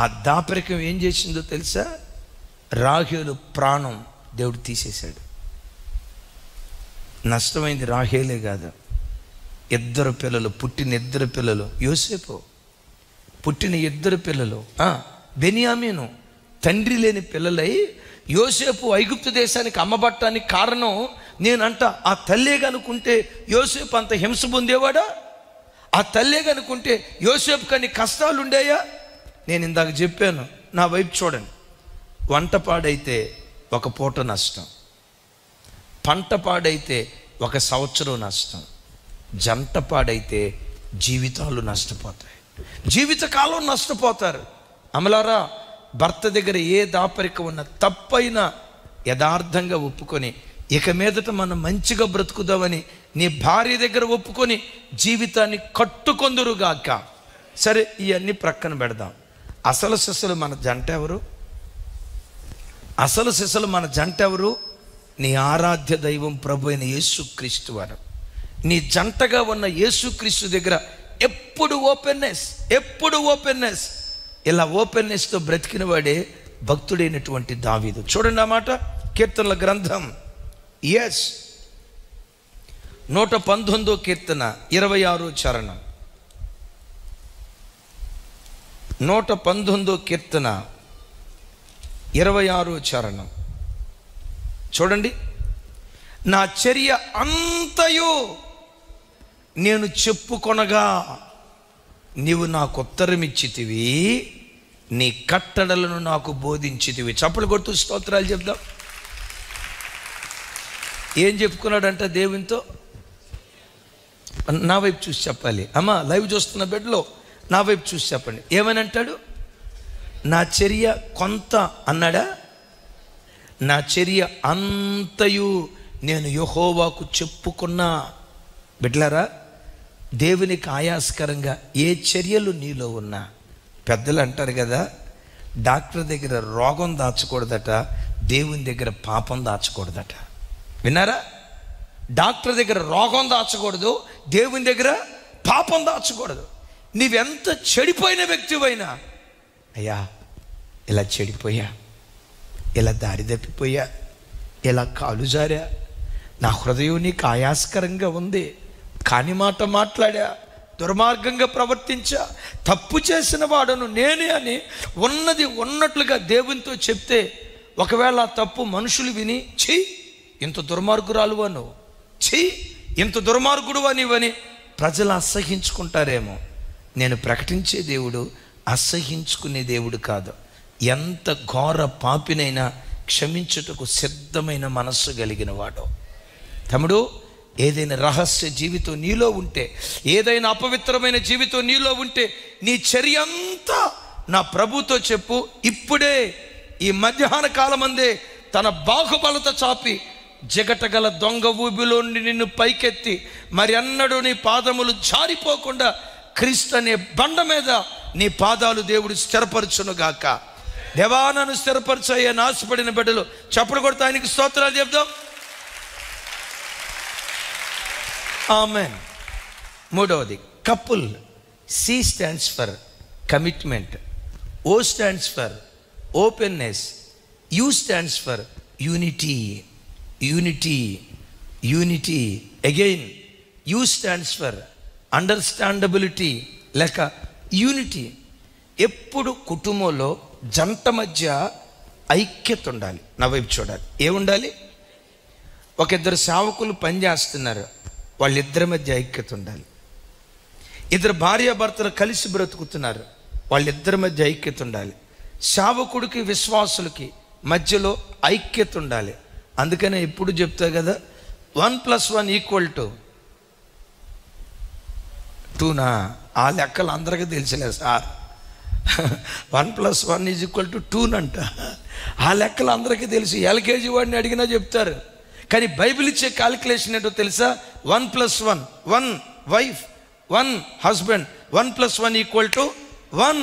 ఆ దాపరికం ఏం చేసిందో తెలుసా? రాహేలు ప్రాణం దేవుడు తీసేశాడు. నష్టమైంది రాహేలే కాదు, పుట్టిన ఇద్దరు పిల్లలు. యోసేపు పుట్టిన 2 పిల్లలు బెన్యామీను తండ్రి లేని పిల్లలై యోసేపు ఐగుప్తు దేశానికి అమ్మబట్టానికి కారణం నేనంట. ఆ తల్లే కనుకుంటే యోసేపు అంత హింస పొందేవాడా? ఆ తల్లే కనుకుంటే యోసేపు కానీ కష్టాలు ఉండేయా? నేను ఇందాక చెప్పాను, నా వైపు చూడండి. వంట పాడైతే ఒక పూట నష్టం, పంట పాడైతే 1 సంవత్సరం నష్టం, జంట పాడైతే జీవితాలు నష్టపోతాయి, జీవితకాలం నష్టపోతారు. అమలారా, భర్త దగ్గర ఏ దాపరిక ఉన్న తప్పైన యథార్థంగా ఒప్పుకొని ఇక మీదట మనం మంచిగా బ్రతుకుదామని నీ భార్య దగ్గర ఒప్పుకొని జీవితాన్ని కట్టుకొందురుగాక. సరే, ఇవన్నీ ప్రక్కన పెడదాం. అసలు సిసలు మన జంట ఎవరు? నీ ఆరాధ్య దైవం ప్రభు అయిన యేసుక్రీస్తు వారు. నీ జంటగా ఉన్న యేసుక్రీస్తు దగ్గర ఎప్పుడు ఓపెన్నెస్. ఇలా ఓపెన్నెస్తో బ్రతికిన వాడే భక్తుడైనటువంటి దావీదు. చూడండి ఆ మాట, కీర్తనల గ్రంథం 119 కీర్తన 26 చరణం. 119 కీర్తన 26 చరణం చూడండి. నా చర్య అంతయు నేను చెప్పుకొనగా నీవు నాకు ఉత్తరమిచ్చితివి, నీ కట్టడలను నాకు బోధించితివి. చప్పలు కొడుతూ స్తోత్రాలు చెప్దాం. ఏం చెప్పుకున్నాడంట దేవునితో? నా వైపు చూసి చెప్పాలి. అమ్మ లైవ్ చూస్తున్న బెడ్లో నా వైపు చూసి చెప్పండి. ఏమని అంటాడు? నా చర్య కొంత అన్నాడా? నా చర్య అంతయు నేను యెహోవాకు చెప్పుకున్నా. బిడ్డలారా, దేవునికి ఆయాస్కరంగా ఏ చర్యలు నీలో ఉన్నా, పెద్దలు అంటారు కదా, డాక్టర్ దగ్గర రోగం దాచకూడదట, దేవుని దగ్గర పాపం దాచకూడదట. విన్నారా? డాక్టర్ దగ్గర రోగం దాచకూడదు, దేవుని దగ్గర పాపం దాచకూడదు. నీవెంత చెడిపోయిన వ్యక్తివైనా, అయ్యా ఇలా చెడిపోయా, ఇలా దారి తప్పిపోయా, ఇలా కాలు జారా, నా హృదయం నీకు ఆయాస్కరంగా ఉంది, కాని మాట మాట్లాడా, దుర్మార్గంగా ప్రవర్తించా, తప్పు చేసిన వాడును నేనే అని ఉన్నది ఉన్నట్లుగా దేవునితో చెప్తే, ఒకవేళ ఆ తప్పు మనుషులు విని ఛీ ఇంత దుర్మార్గురాలువా నువ్వు, ఛీ ఇంత దుర్మార్గుడువా నీవని ప్రజలు అసహించుకుంటారేమో. నేను ప్రకటించే దేవుడు అసహించుకునే దేవుడు కాదు. ఎంత ఘోర పాపినైనా క్షమించుటకు సిద్ధమైన మనస్సు కలిగిన వాడు. తమ్ముడు, ఏదైనా రహస్య జీవితం నీలో ఉంటే, ఏదైనా అపవిత్రమైన జీవితం నీలో ఉంటే, నీ చర్య అంతా నా ప్రభుతో చెప్పు. ఇప్పుడే ఈ మధ్యాహ్న కాలమందే తన బాహుబలత చాపి జగటగల దొంగ ఊబిలో నిన్ను పైకెత్తి మరి అన్నడు నీ పాదములు జారిపోకుండా క్రీస్తు అనే బండ మీద నీ పాదాలు దేవుడు స్థిరపరచునుగాక. దేవా నన్ను స్థిరపరచయ్యా నాశపడిన బిడ్డలు. చప్పుడు కొడుతూ ఆయనకి స్తోత్రాలు చెప్దాం. ఆమెన్. మూడవది couple. C stands for commitment, O stands for openness, U stands for unity. Unity, unity. Again U stands for understandability లేక యూనిటీ. ఎప్పుడు కుటుంబంలో జంట మధ్య ఐక్యత ఉండాలి. నా వైపు చూడాలి. ఏముండాలి? ఒక ఇద్దరు సేవకులు పనిచేస్తున్నారు, వాళ్ళిద్దరి మధ్య ఐక్యత ఉండాలి. ఇద్దరు భార్యాభర్తలు కలిసి బ్రతుకుతున్నారు, వాళ్ళిద్దరి మధ్య ఐక్యత ఉండాలి. సేవకుడికి విశ్వాసులకి మధ్యలో ఐక్యత ఉండాలి. అందుకనే ఎప్పుడు చెప్తా కదా, 1+1 = 2. ఆ లెక్కలు అందరికీ తెలిసలేదు సార్. 1+1 = 2 అంట. ఆ లెక్కలు అందరికీ తెలుసు. ఎల్కేజీ వాడిని అడిగినా చెప్తారు. కానీ బైబిల్ ఇచ్చే క్యాలిక్యులేషన్ ఏంటో తెలుసా? 1+1, 1 వైఫ్, 1 హస్బెండ్. 1+1 = 1.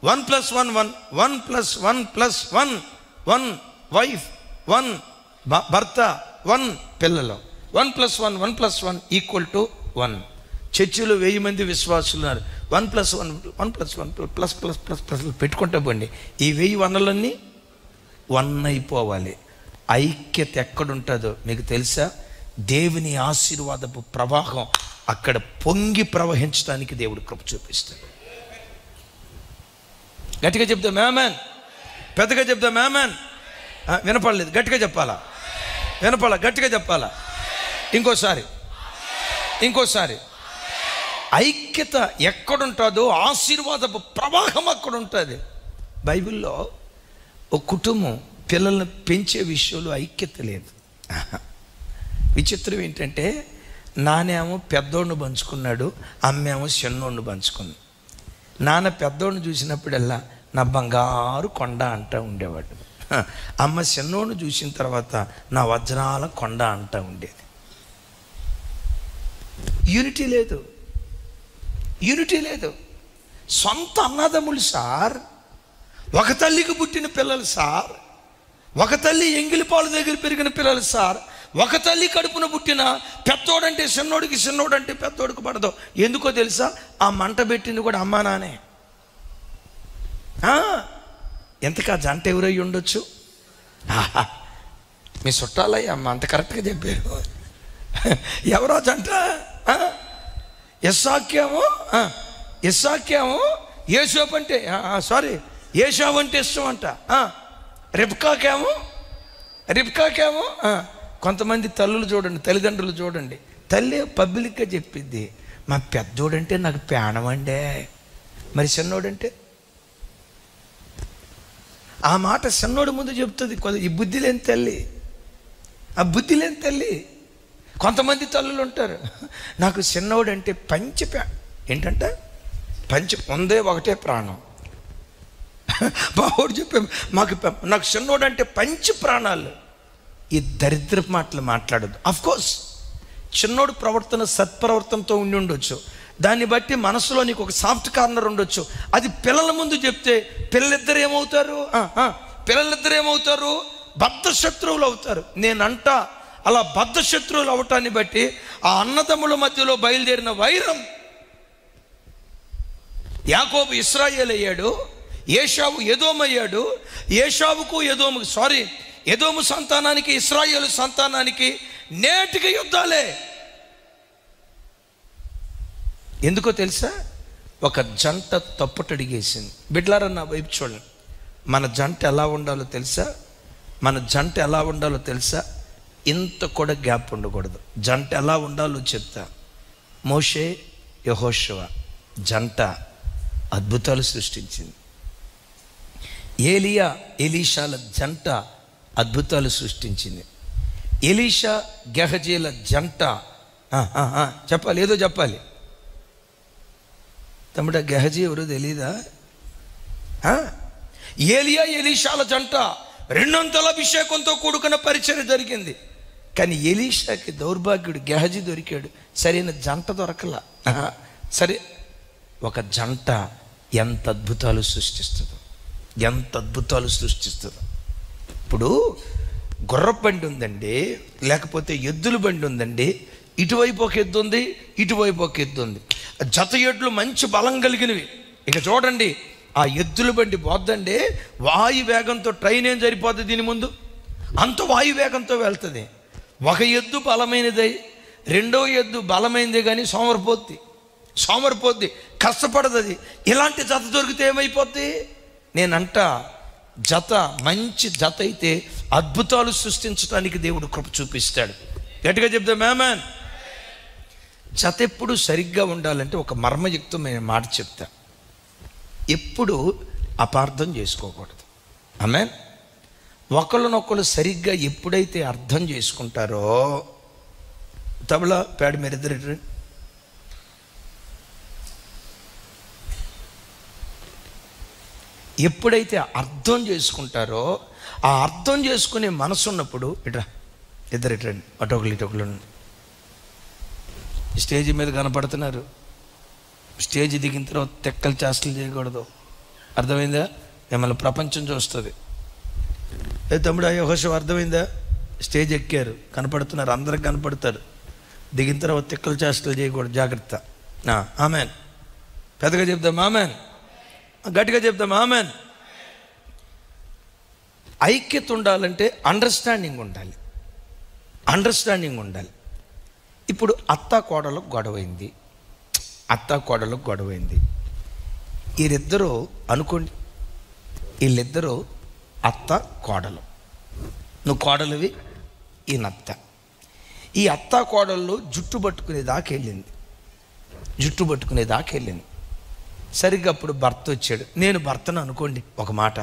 1+1 1, 1+1+1, 1 వైఫ్, 1 భర్త, 1 పిల్లలు. 1+1 1+1 = 1. చర్చిలో 1000 మంది విశ్వాసులు ఉన్నారు. 1+1 1+1 ప్లస్ పెట్టుకుంటా పోండి. ఈ 1000 వనలన్నీ 1 అయిపోవాలి. ఐక్యత ఎక్కడుంటుందో మీకు తెలుసా? దేవుని ఆశీర్వాదపు ప్రవాహం అక్కడ పొంగి ప్రవహించడానికి దేవుడు కృప చూపిస్తాడు. గట్టిగా చెప్దాం ఆమేన్. పెద్దగా చెప్దాం ఆమేన్. వినపడలేదు, గట్టిగా చెప్పాలా? వినపడాల, గట్టిగా చెప్పాలా? ఇంకోసారి ఐక్యత ఎక్కడుంటుందో ఆశీర్వాదపు ప్రవాహం అక్కడ ఉంటుంది. బైబిల్లో ఒక కుటుంబం పిల్లల్ని పెంచే విషయంలో ఐక్యత లేదు. విచిత్రం ఏంటంటే, నానేమో పెద్దోడిని పంచుకున్నాడు, అమ్మేమో చిన్నోడిని పంచుకుంది. నాన్న పెద్దోడిని చూసినప్పుడల్లా నా బంగారు కొండ అంటూ ఉండేవాడు. అమ్మ చిన్నోడిని చూసిన తర్వాత నా వజ్రాల కొండ అంటూ ఉండేది. యూనిటీ లేదు. సొంత అన్నదమ్ములు సార్, ఒక తల్లికి పుట్టిన పిల్లలు సార్, ఒక తల్లి ఎంగిలిపాలు దగ్గర పెరిగిన పిల్లలు సార్, ఒక తల్లి కడుపున పుట్టిన పెద్దోడంటే చిన్నోడికి, చిన్నోడంటే పెద్దోడికి పడదు. ఎందుకో తెలుసా? ఆ మంట పెట్టింది కూడా అమ్మా నానే. ఎంతకా జంట ఎవరై ఉండొచ్చు? మీ చుట్టాలయ్య అమ్మ, అంత కరెక్ట్గా చెప్పారు. ఎవరో జంట? ఇస్సాకేమో యేసోపు అంటే ఏశావు అంటే ఇష్టం అంట. రిబ్కాకేమో కొంతమంది తల్లులు చూడండి, తల్లిదండ్రులు చూడండి, తల్లి పబ్లిక్గా చెప్పిద్ది, మా పెద్దోడంటే నాకు ప్రాణం అండే, మరి చిన్నోడంటే ఆ మాట చిన్నోడు ముందు చెప్తుంది. ఈ బుద్ధి లేని తల్లి, ఆ బుద్ధి లేని తల్లి. కొంతమంది తల్లులు ఉంటారు, నాకు చిన్నోడంటే ఏంటంటే ఉందే ఒకటే ప్రాణం. బావుడు చెప్పే నాకు చిన్నోడంటే ప్రాణాలు. ఈ దరిద్ర మాటలు మాట్లాడద్దు. అఫ్కోర్స్ చిన్నోడు ప్రవర్తన సత్ప్రవర్తనతో ఉండి ఉండొచ్చు, దాన్ని బట్టి మనసులో నీకు ఒక సాఫ్ట్ కార్నర్ ఉండొచ్చు. అది పిల్లల ముందు చెప్తే పిల్లలిద్దరు ఏమవుతారు? బద్ధ శత్రువులు అవుతారు. నేనంట అలా బద్ధ శత్రువులు అవటాన్ని బట్టి ఆ అన్నదమ్ముల మధ్యలో బయలుదేరిన వైరం, యాకోబు ఇశ్రాయేలు అయ్యాడు, ఏశావు ఎదోము అయ్యాడు. ఎదోము సంతానానికి ఇశ్రాయేలు సంతానానికి నేటికి యుద్ధాలే. ఎందుకో తెలుసా? ఒక జంట తప్పుటడిగేసింది. బిడ్లారా నా వైపు చూడండి, మన జంట ఎలా ఉండాలో తెలుసా? ఇంత కూడా గ్యాప్ ఉండకూడదు. జంట ఎలా ఉండాలో చెప్తా. మోషే యెహోషువ జంట అద్భుతాలు సృష్టించింది. ఏలియా ఎలీషాల జంట అద్భుతాలు సృష్టించింది. ఎలీషా గెహజీల జంట చెప్పాలి. తమ్ముడా, గెహజీ ఎవరో తెలీదా? ఏలియా ఎలీషాల జంట 200 అభిషేకంతో కూడుకున్న పరిచయం జరిగింది. కానీ ఎలీషాకి దౌర్భాగ్యుడు గెహజీ దొరికాడు, సరైన జంట దొరకలా. సరే, ఒక జంట ఎంత అద్భుతాలు సృష్టిస్తుందో. ఇప్పుడు గుర్రపు బండి ఉందండి, లేకపోతే ఎద్దుల బండి ఉందండి. ఇటువైపు ఒక ఎద్దు ఉంది, ఇటువైపు ఒక ఎద్దు ఉంది. జత ఎడ్లు మంచి బలం కలిగినవి. ఇక చూడండి, ఆ ఎద్దుల బండి పోద్దండి, వాయు వేగంతో ట్రైన్ ఏం సరిపోతుంది దీని ముందు, అంత వాయు వేగంతో వెళ్తుంది. ఒక ఎద్దు బలమైనదై రెండో ఎద్దు బలమైనదే కానీ సోమరిపోద్ది, కష్టపడదు. అది ఇలాంటి జత దొరికితే ఏమైపోద్ది? నేనంట మంచి జత అయితే అద్భుతాలు సృష్టించడానికి దేవుడు కృప చూపిస్తాడు. గట్టిగా చెప్తాం ఆమేన్. జత ఎప్పుడు సరిగ్గా ఉండాలంటే ఒక మర్మయుక్తమైన మాట చెప్తా, ఎప్పుడు అపార్థం చేసుకోకూడదు. ఆమేన్. ఒకళ్ళనొకళ్ళు సరిగ్గా ఎప్పుడైతే అర్థం చేసుకుంటారో, తబలా పేడ మీరిద్దరు ఎప్పుడైతే అర్థం చేసుకుంటారో, ఆ అర్థం చేసుకునే మనసు ఉన్నప్పుడు ఇద్దరండి అటొకళ్ళు స్టేజ్ మీద కనపడుతున్నారు. స్టేజ్ దిగిన తర్వాత తెక్కలు చేష్టలు చేయకూడదు. అర్థమైందా? మిమ్మల్ని ప్రపంచం చూస్తుంది. తమ్ముడు యెహోషువ అర్థమైందా? స్టేజ్ ఎక్కారు, కనపడుతున్నారు, అందరికి కనపడతారు. దిగిన తర్వాత తెక్కలు చేష్టలు చేయకూడదు, జాగ్రత్త. ఆమెన్. పెద్దగా చెప్దాం ఆమెన్, గట్టిగా చెప్దాం ఆమెన్. ఐక్యత ఉండాలంటే అండర్స్టాండింగ్ ఉండాలి. ఇప్పుడు అత్త కోడలకు గొడవైంది. వీరిద్దరూ అనుకోండి, వీళ్ళిద్దరూ అత్త కోడలు. నువ్వు కోడలివి, ఈయనత్త. ఈ అత్త కోడళ్ళు జుట్టు పట్టుకునే దాకా వెళ్ళింది. సరిగ్గా అప్పుడు భర్త వచ్చాడు. నేను భర్తను అనుకోండి, ఒక మాట,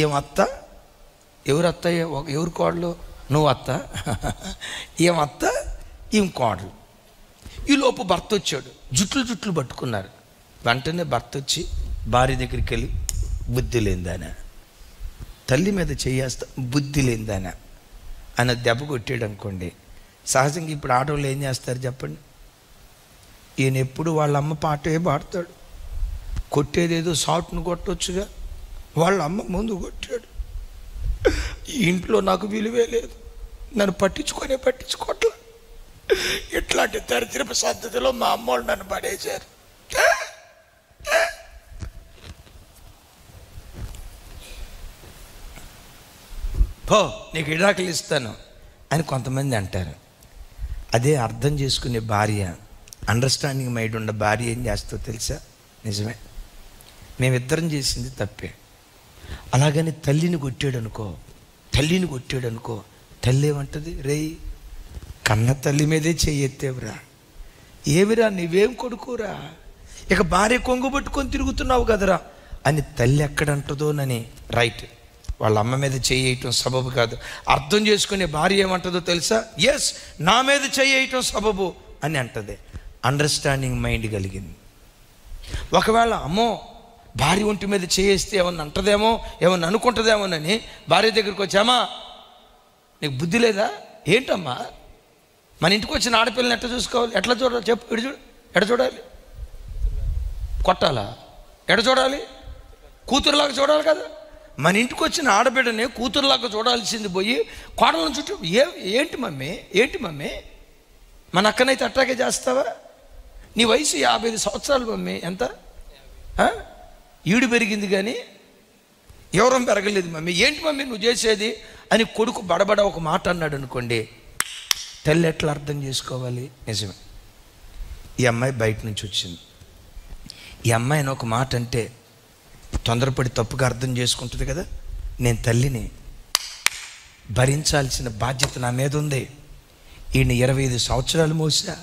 ఏమత్త, ఎవరు అత్తయ్య, ఎవరు కోడలు? నువ్వు అత్త, ఏమత్త, ఏం కోడలు. ఈలోపు భర్త వచ్చాడు, జుట్లు పట్టుకున్నారు. వెంటనే భర్త వచ్చి భార్య దగ్గరికి వెళ్ళి, బుద్ధి లేదానా, తల్లి మీద చేయేస్తా, బుద్ధి లేదానా ఆయన దెబ్బ కొట్టాడు అనుకోండి. సహజంగా ఇప్పుడు ఆడవాళ్ళు ఏం చేస్తారు చెప్పండి? ఈయన ఎప్పుడు వాళ్ళ అమ్మ పాటే పాడతాడు. కొట్టేదేదో షాట్ను కొట్టొచ్చుగా, వాళ్ళ అమ్మ ముందు కొట్టాడు. ఈ ఇంట్లో నాకు విలువే లేదు, నన్ను పట్టించుకోవట్లా. ఇట్లాంటి దరిద్రపు పద్ధతిలో మా అమ్మోళ్ళు నన్ను పడేశారు. పో నీకు విడాకులు ఇస్తాను అని కొంతమంది అంటారు. అదే అర్థం చేసుకునే భార్య, అండర్స్టాండింగ్ మైండ్ ఉన్న భార్య ఏం చేస్తుందో తెలుసా? నిజమే, మేమిద్దరం చేసింది తప్పే. అలాగని తల్లిని కొట్టాడు అనుకో, తల్లి ఏమంటుంది? రేయ్ కన్న తల్లి మీదే చెయ్యెత్తేవురా, ఏమిరా నీవేం కొడుకురా, ఇక భార్య కొంగు పట్టుకొని తిరుగుతున్నావు కదరా అని తల్లి ఎక్కడంటుందోనని. రైట్, వాళ్ళ అమ్మ మీద చేయటం సబబు కాదు. అర్థం చేసుకునే భార్య ఏమంటుందో తెలుసా? ఎస్, నా మీద చేయటం సబబు అని అంటది. అండర్స్టాండింగ్ మైండ్ కలిగింది. ఒకవేళ అమ్మో భార్య ఒంటి మీద చేస్తే ఏమన్నా అంటదేమో, ఏమన్నా అనుకుంటుందేమోనని భార్య దగ్గరికి వచ్చామా, నీకు బుద్ధి లేదా ఏంటమ్మా? మన ఇంటికి వచ్చిన ఆడపిల్లని ఎట్లా చూసుకోవాలి? ఎట్లా చూడాలి చెప్పు? ఎడ చూడాలి? కొట్టాలా? ఎడ చూడాలి? కూతురులాగా చూడాలి కదా. మన ఇంటికి వచ్చిన ఆడబిడ్డని కూతురులాగా చూడాల్సింది పోయి కోడలను చుట్టూ ఏంటి మమ్మీ మన అక్కనైతే అట్టాగే చేస్తావా? నీ వయసు 55 సంవత్సరాలు మమ్మీ. ఎంత ఈడు పెరిగింది కానీ ఎవరం పెరగలేదు మమ్మీ, ఏంటి మమ్మీ నువ్వు చేసేది అని కొడుకు బడబడ ఒక మాట అన్నాడు అనుకోండి, తల్లి ఎట్లా అర్థం చేసుకోవాలి? నిజమే, ఈ అమ్మాయి బయట నుంచి వచ్చింది, ఈ అమ్మాయిని ఒక మాట అంటే తొందరపడి తప్పుగా అర్థం చేసుకుంటుంది కదా, నేను తల్లిని, భరించాల్సిన బాధ్యత నా మీద ఉంది. ఈయన 25 సంవత్సరాలు మోసా,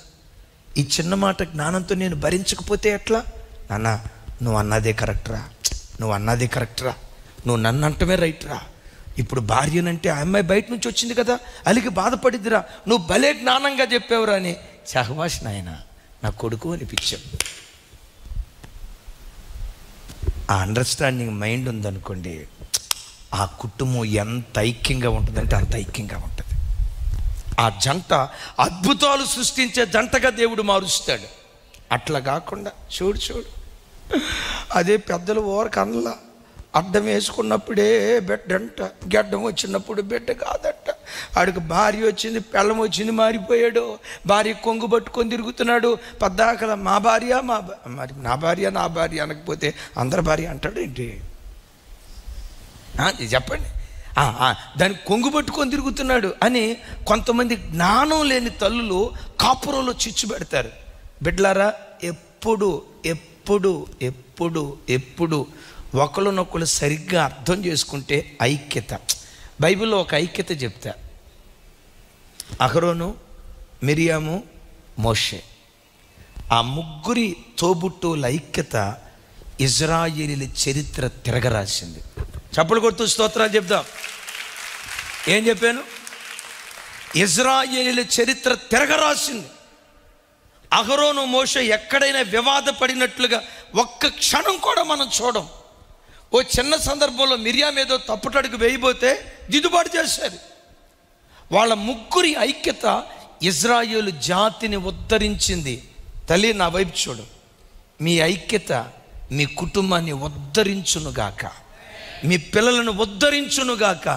ఈ చిన్న మాట జ్ఞానంతో నేను భరించకపోతే ఎట్లా? నాన్న నువ్వు అన్నదే కరెక్ట్రా, నువ్వు నన్ను అంటమే రైట్ రా. ఇప్పుడు భార్యనంటే ఆ అమ్మాయి బయట నుంచి వచ్చింది కదా, అలిగి బాధపడిద్దిరా, నువ్వు భలే జ్ఞానంగా చెప్పావురా అని సహవాష్ నాయన నా కొడుకు అనిపించావు. ఆ అండర్స్టాండింగ్ మైండ్ ఉందనుకోండి, ఆ కుటుంబం ఎంత ఐక్యంగా ఉంటుందంటే అంత ఐక్యంగా ఉంటుంది. ఆ జంట అద్భుతాలు సృష్టించే జంటగా దేవుడు మారుస్తాడు. అట్లా కాకుండా చూడు అదే పెద్దలు ఓరకనలా అడ్డం వేసుకున్నప్పుడే బిడ్డంట, గడ్డం వచ్చినప్పుడు బిడ్డ కాదట. ఆడికి భార్య వచ్చింది, పెళ్ళం వచ్చింది, మారిపోయాడు. భార్య కొంగు పట్టుకొని తిరుగుతున్నాడు. పద్దాకల మా భార్య మరి నా భార్య అనకపోతే అందరి భార్య అంటాడు ఏంటి? చెప్పండి. దాన్ని కొంగు పట్టుకొని తిరుగుతున్నాడు అని కొంతమంది జ్ఞానం లేని తల్లులు కాపురంలో చిచ్చు పెడతారు. బిడ్డలారా, ఎప్పుడు ఒకరినొకరు సరిగ్గా అర్థం చేసుకుంటే ఐక్యత. బైబిల్లో ఒక ఐక్యత చెప్తా, అహరోను, మిరియాము, మోషే, ఆ ముగ్గురి తోబుట్టువుల ఐక్యత ఇజ్రాయేలీల చరిత్ర తిరగరాసింది. చప్పలు కొడుతూ స్తోత్రాలు చెప్దాం. ఏం చెప్పాను? ఇజ్రాయేలీల చరిత్ర తిరగరాసింది. అహరోను, మోషే ఎక్కడైనా వివాదపడినట్లుగా ఒక్క క్షణం కూడా మనం చూడం. ఓ చిన్న సందర్భంలో మిరియాం ఏదో తప్పుటడుగు వేయబోతే దిద్దుబాటు చేశారు. వాళ్ళ ముగ్గురి ఐక్యత ఇజ్రాయేలు జాతిని ఉద్ధరించింది. తల్లి నా వైపు చూడు, మీ ఐక్యత మీ కుటుంబాన్ని ఉద్ధరించునుగాక, మీ పిల్లలను ఉద్ధరించునుగాక.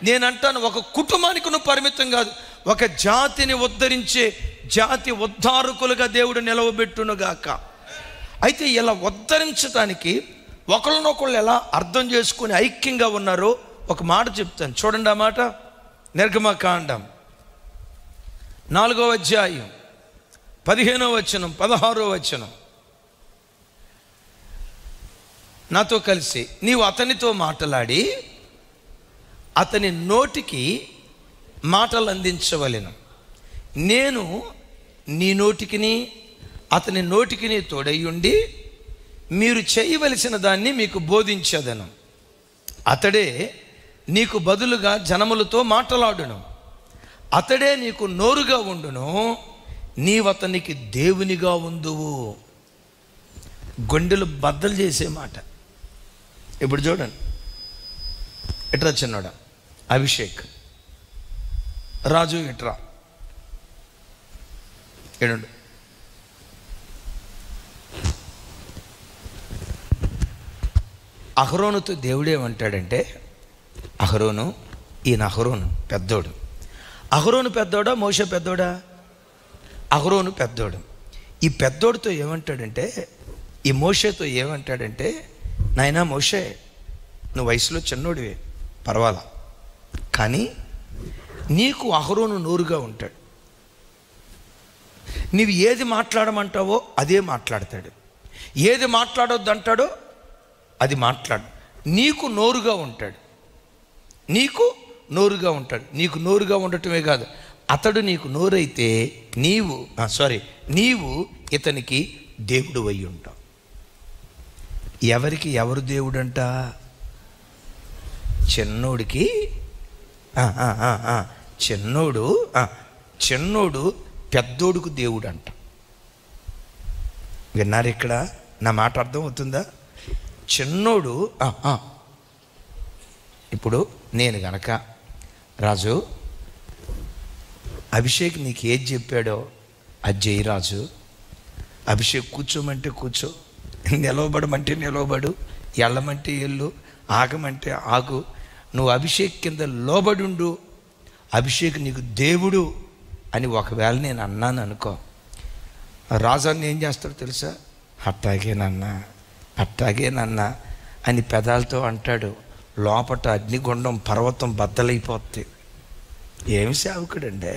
నేనంటాను, ఒక కుటుంబానికి నువ్వు పరిమితం కాదు, ఒక జాతిని ఉద్ధరించే జాతి ఉద్ధారకులుగా దేవుడు నిలవబెట్టునుగాక. అయితే ఇలా ఉద్ధరించడానికి ఒకళ్ళనొకళ్ళు ఎలా అర్థం చేసుకుని ఐక్యంగా ఉన్నారో ఒక మాట చెప్తాను, చూడండి. ఆ మాట నిర్గమకాండం 4వ అధ్యాయం 15వ వచనం 16వ వచనం. నాతో కలిసి నీవు అతనితో మాట్లాడి అతని నోటికి మాటలు అందించవలెను, నేను నీ నోటికిని అతని నోటికిని తోడయ్యుండి మీరు చేయవలసిన దాన్ని మీకు బోధించదను. అతడే నీకు బదులుగా జనములతో మాట్లాడును, అతడే నీకు నోరుగా ఉండును, నీవతనికి దేవునిగా ఉందువు. గుండెలు బద్దలు చేసే మాట. ఇప్పుడు చూడండి, ఇట్రా చిన్నోడా అభిషేక్, రాజు ఇట్రా ఏడు. అహరోనుతో దేవుడేమంటాడంటే, అహరోను, ఈయన అహరోను పెద్దోడు. అహరోను పెద్దోడా మోషే పెద్దోడా? అహరోను పెద్దోడు. ఈ పెద్దోడితో ఏమంటాడంటే, ఈ మోషేతో ఏమంటాడంటే, నాయనా మోషే, నువ్వు వయసులో చిన్నోడివే, పర్వాలా, కానీ నీకు అహరోను నోరుగా ఉంటాడు. నీవు ఏది మాట్లాడమంటావో అదే మాట్లాడతాడు, ఏది మాట్లాడొద్దు అంటాడో అది మాట్లాడు. నీకు నోరుగా ఉంటాడు, నీకు నోరుగా ఉంటాడు. నీకు నోరుగా ఉండటమే కాదు, అతడు నీకు నోరైతే నీవు ఇతనికి దేవుడు అయి ఉంటావు. ఎవరికి ఎవరు దేవుడంట? చిన్నోడికి చిన్నోడు పెద్దోడుకు దేవుడు అంట. విన్నారు ఇక్కడ? నా మాట అర్థం అవుతుందా? చిన్నోడు ఇప్పుడు నేను గనక రాజు అభిషేక్ నీకు ఏది చెప్పాడో అది చేయి రాజు, అభిషేక్ కూర్చోమంటే కూర్చో, నిలవబడమంటే నిలవబడు, ఎళ్ళమంటే ఎల్లు, ఆగమంటే ఆగు, నువ్వు అభిషేక్ కింద లోబడుండు, అభిషేక్ నీకు దేవుడు అని ఒకవేళ నేను అన్నాను అనుకో, రాజాన్ని ఏం చేస్తాడు తెలుసా? అట్టాగేనన్నా అని పెదాలతో అంటాడు. లోపట అగ్నిగుండం పర్వతం బద్దలైపోద్ది. ఏమి సేవకుడండి?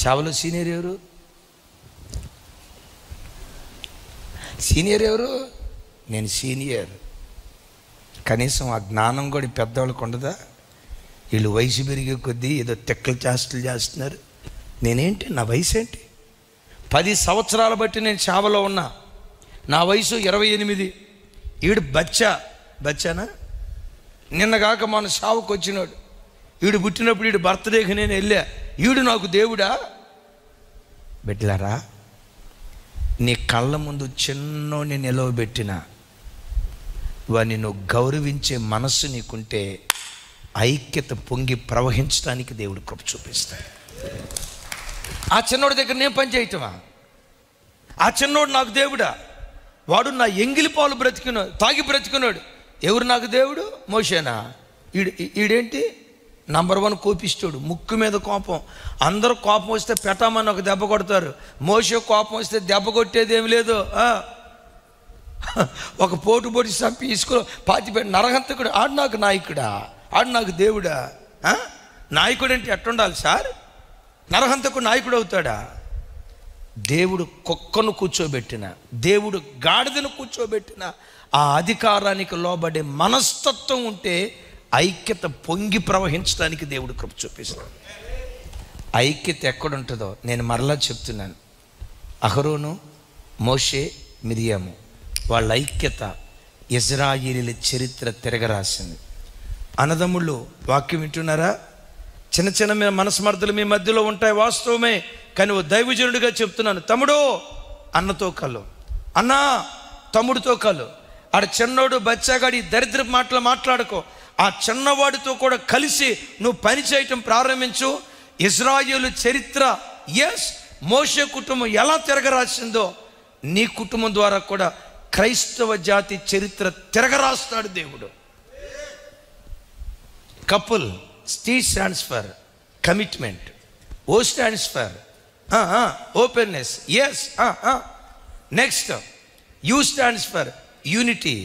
సేవలో సీనియర్ ఎవరు? నేను సీనియర్. కనీసం ఆ జ్ఞానం కూడా పెద్దవాళ్ళకు ఉండదా? వీళ్ళు వయసు పెరిగే కొద్దీ ఏదో తెక్కలు చేష్టలు చేస్తున్నారు. నేనేంటి, నా వయసు ఏంటి? 10 సంవత్సరాల బట్టి నేను సేవలో ఉన్నా. నా వయసు 28. ఈడు బచ్చానా? నిన్నగాక మన సేవకు వచ్చినాడు. ఈడు పుట్టినప్పుడు ఈడు బర్త్డేకి నేను వెళ్ళా. ఈడు నాకు దేవుడా? బిడ్డలారా, నీ కళ్ళ ముందు చిన్నోని నిలవబెట్టిన వాడిని నువ్వు గౌరవించే మనస్సు నీకుంటే ఐక్యత పొంగి ప్రవహించడానికి దేవుడు కృప చూపిస్తాడు. ఆ చిన్నోడి దగ్గర నేను పని చేయటమా? ఆ చిన్నోడు నాకు దేవుడా? వాడు నా ఎంగిలి పాలు తాగి బ్రతికినాడు. ఎవరు నాకు దేవుడు? మోషేనా? ఈడేంటి నంబర్ 1 కోపిస్తాడు, ముక్కు మీద కోపం. అందరూ కోపం వస్తే పెట్టామని ఒక దెబ్బ కొడతారు. మోషే కోపం వస్తే దెబ్బ కొట్టేది ఏమి లేదు. ఒక పోటు పొడి చంపి ఇసుకలో పాతిపెట్టి నరహంతకుడు. ఆడు నాకు నాయకుడా? ఆడు నాకు దేవుడా? నాయకుడు అంటే ఎట్టుండాలి సార్? నరహంతకుడు నాయకుడు అవుతాడా? దేవుడు కుక్కను కూర్చోబెట్టిన, దేవుడు గాడిదను కూర్చోబెట్టిన ఆ అధికారానికి లోబడే మనస్తత్వం ఉంటే ఐక్యత పొంగి ప్రవహించడానికి దేవుడు కృప చూపిస్తాడు. ఐక్యత ఎక్కడుంటుందో నేను మరలా చెప్తున్నాను. అహరోను, మోషే, మిరియాము వాళ్ళ ఐక్యత ఇజ్రాయేలీల చరిత్ర తిరగరాసింది. అన్నదమ్ముళ్ళు వాక్యం వింటున్నారా? చిన్న చిన్న మనస్మర్థలు మీ మధ్యలో ఉంటాయి, వాస్తవమే. కానీ ఓ దైవజనుడిగా చెప్తున్నాను, తమ్ముడు అన్నతో కలు, అన్నా తమ్ముడితో కలు. ఆడ చిన్నోడు బచ్చాగాడి దరిద్ర మాటలు మాట్లాడుకో. ఆ చిన్నవాడితో కూడా కలిసి నువ్వు పని చేయటం ప్రారంభించు. ఇజ్రాయేలు చరిత్ర, మోషే కుటుంబం ఎలా తిరగరాసిందో నీ కుటుంబం ద్వారా కూడా క్రైస్తవ జాతి చరిత్ర తిరగరాస్తాడు దేవుడు. Couple, T stands for commitment, O stands for openness, next U stands for unity,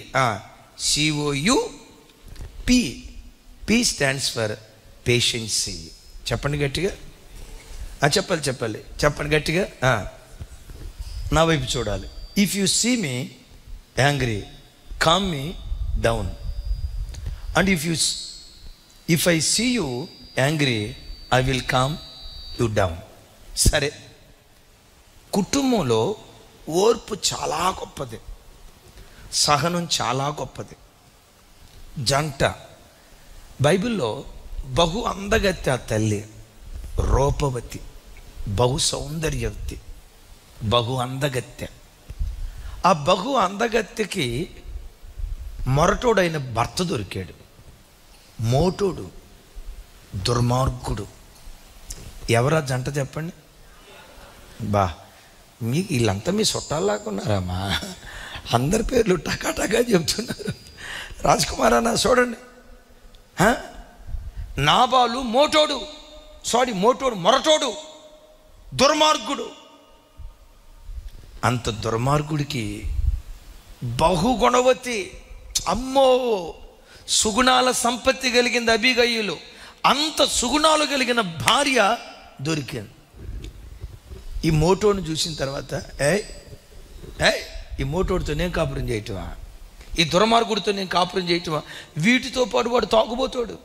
P stands for patience. చెప్పండి గట్టిగా, చెప్పండి గట్టిగా. నా వైపు చూడాలి. If you see me angry, calm me down. And if I see you angry, I will calm you down. సరే, కుటుంబంలో ఓర్పు చాలా గొప్పది, సహనం చాలా గొప్పది. జంట బైబిల్లో బహు అందగత్య ఆ తల్లి, రూపవతి, బహు సౌందర్యవతి, బహు అందగత్య. ఆ బహు అందగత్యకి మొరటోడైన భర్త దొరికాడు. మోటోడు, దుర్మార్గుడు. ఎవరా జంట చెప్పండి? మీకు వీళ్ళంతా మీ చుట్టాలాకున్నారమ్మా. అందరి పేర్లు టకాటకా చెప్తున్నారు. రాజ్కుమార్ అన్న చూడండి. నాబాలు మోటోడు, మొరటోడు, దుర్మార్గుడు. అంత దుర్మార్గుడికి బహుగుణవతి, అమ్మో సుగుణాల సంపత్తి కలిగింది అబీగయీలు. అంత సుగుణాలు కలిగిన భార్య దొరికింది. ఈ మోటోను చూసిన తర్వాత ఈ మోటోడితో నేను కాపురం చేయటమా, ఈ దుర్మార్గుడితో నేను కాపురం చేయటమా, వీటితో పాటు వాడు తాగుబోతాడు.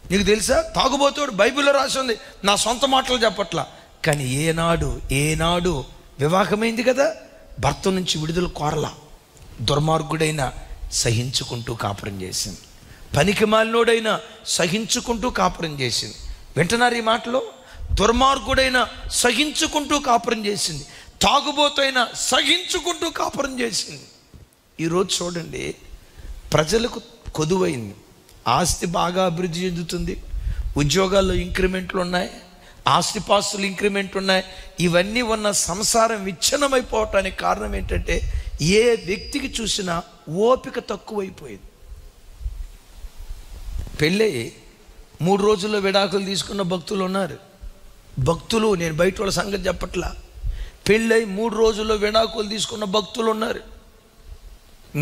నీకు తెలుసా, తాగుబోతాడు. బైబిల్లో రాసి ఉంది, నా సొంత మాటలు చెప్పట్లా. కానీ ఏనాడు వివాహమైంది కదా, భర్త నుంచి విడుదల కోరలా. దుర్మార్గుడైనా సహించుకుంటూ కాపురం చేసింది, పనికి మాలినోడైనా సహించుకుంటూ కాపురం చేసింది. వింటున్నారు ఈ మాటలో? దుర్మార్గుడైనా సహించుకుంటూ కాపురం చేసింది, తాగుబోతైనా సహించుకుంటూ కాపురం చేసింది. ఈరోజు చూడండి, ప్రజలకు కొదువైంది, ఆస్తి బాగా అభివృద్ధి చెందుతుంది, ఉద్యోగాల్లో ఇంక్రిమెంట్లు ఉన్నాయి, ఆస్తిపాస్తులు ఇంక్రిమెంట్ ఉన్నాయి. ఇవన్నీ ఉన్న సంసారం విచ్ఛిన్నమైపోవటానికి కారణం ఏంటంటే ఏ వ్యక్తికి చూసినా ఓపిక తక్కువైపోయింది. పెళ్ళి 3 రోజుల్లో విడాకులు తీసుకున్న భక్తులు ఉన్నారు. భక్తులు, నేను బయట వాళ్ళ సంగతి చెప్పట్లా, పెళ్ళై 3 రోజుల్లో విడాకులు తీసుకున్న భక్తులు ఉన్నారు.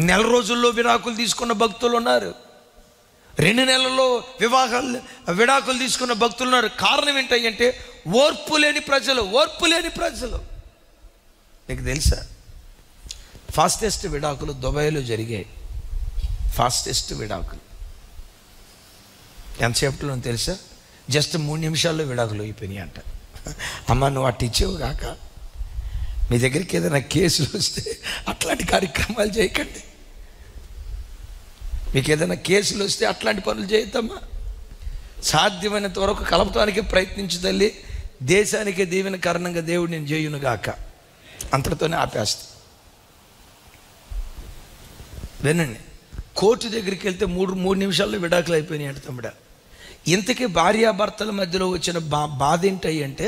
1 రోజుల్లో విడాకులు తీసుకున్న భక్తులు ఉన్నారు. 2 నెలల్లో విడాకులు తీసుకున్న భక్తులు ఉన్నారు. కారణం ఏంటంటే ఓర్పు లేని ప్రజలు. మీకు తెలుసా, ఫాస్టెస్ట్ విడాకులు దుబాయ్లో జరిగాయి. ఫాస్టెస్ట్ విడాకులు ఎంతసేపట్లో తెలుసా? జస్ట్ 3 నిమిషాల్లో విడాకులు అయిపోయినాయి అంట. అమ్మ, నువ్వు అట్టు ఇచ్చేవు కాక, మీ దగ్గరికి ఏదైనా కేసులు వస్తే అట్లాంటి కార్యక్రమాలు చేయకండి. మీకు ఏదైనా కేసులు వస్తే అట్లాంటి పనులు చేయొద్దమ్మా. సాధ్యమైనంత వరకు కలపటానికి ప్రయత్నించు తల్లి. దేశానికి దీవెన కారణంగా దేవుడు నేను చేయును గాక. అంతటితోనే ఆపేస్తా. వినండి, కోర్టు దగ్గరికి వెళ్తే 3 నిమిషాల్లో విడాకులు అయిపోయినాయి అంట తమ్ముడా. ఇంతకీ భార్యాభర్తల మధ్యలో వచ్చిన బాధ ఏంటంటే,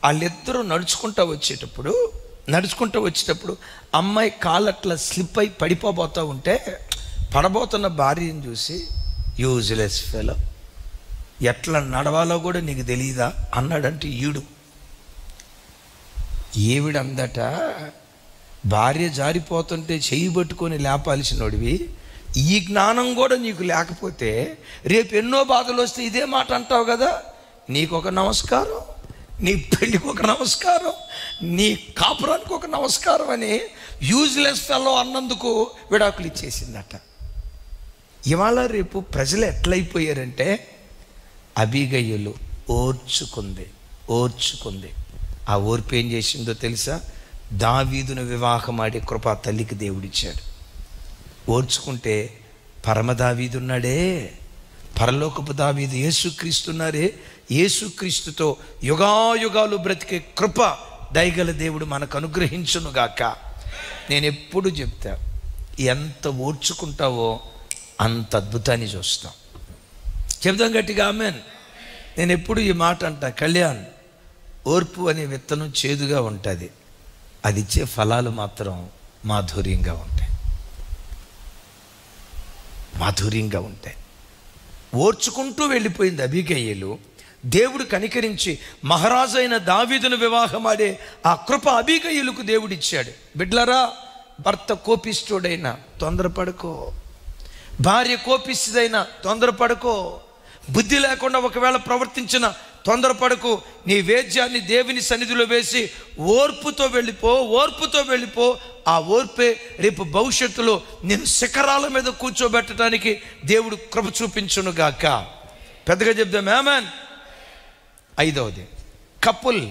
వాళ్ళిద్దరూ నడుచుకుంటూ వచ్చేటప్పుడు అమ్మాయి కాళ్ళు అట్లా స్లిప్ అయి పడిపోబోతూ ఉంటే, పడబోతున్న భార్యను చూసి, యూజ్లెస్ ఫెలో, ఎట్లా నడవాలో కూడా నీకు తెలియదా అన్నాడంటే ఈవిడందట, భార్య జారిపోతుంటే చెయ్యి పట్టుకొని లేపాల్సినోడివి, ఈ జ్ఞానం కూడా నీకు లేకపోతే రేపు ఎన్నో బాధలు వస్తే ఇదే మాట అంటావు కదా. నీకొక నమస్కారం, నీ పెళ్ళికి ఒక నమస్కారం, నీ కాపురానికి ఒక నమస్కారం అని యూజ్లెస్ ఫెలో అన్నందుకు విడాకులు ఇచ్చేసిందట. ఇవాళ రేపు ప్రజలు ఎట్లయిపోయారంటే, అబీగయలు ఓర్చుకుంది. ఆ ఓర్పు ఏం చేసిందో తెలుసా? దావీదును వివాహమాడే కృప తల్లికి దేవుడిచ్చాడు. ఓర్చుకుంటే పరమ దావీదున్నాడే, పరలోకపు దావీదు యేసుక్రీస్తున్నారే, యేసుక్రీస్తుతో యుగాయుగాలు బ్రతికే కృప దయగల దేవుడు మనకు అనుగ్రహించునుగాక. నేను ఎప్పుడు చెప్తా, ఎంత ఓర్చుకుంటావో అంత అద్భుతాన్ని చూస్తాం. చెప్తాం గట్టిగా ఆమెన్. నేను ఎప్పుడు ఈ మాట అంటా, కళ్యాణ్, ఓర్పు అనే విత్తనం చేదుగా ఉంటుంది, అది ఇచ్చే ఫలాలు మాత్రం మాధుర్యంగా ఉంటాయి. ఓర్చుకుంటూ వెళ్ళిపోయింది అబీగయీలు. దేవుడు కనికరించి మహారాజు అయిన దావీదును వివాహమాడే ఆ కృప అబీగయీలుకు దేవుడిచ్చాడు. బిడ్లరా, భర్త కోపిష్ఠుడైనా తొందరపడుకో, భార్య కోపిస్తుదైనా తొందరపడుకో, బుద్ధి లేకుండా ఒకవేళ ప్రవర్తించిన తొందరపడకు. నీ వేద్యాన్ని దేవుని సన్నిధిలో వేసి ఓర్పుతో వెళ్ళిపో. ఆ ఓర్పే రేపు భవిష్యత్తులో నేను శిఖరాల మీద కూర్చోబెట్టడానికి దేవుడు కృప చూపించునుగాక. పెద్దగా చెప్దాం ఆమేన్. 5వది, couple.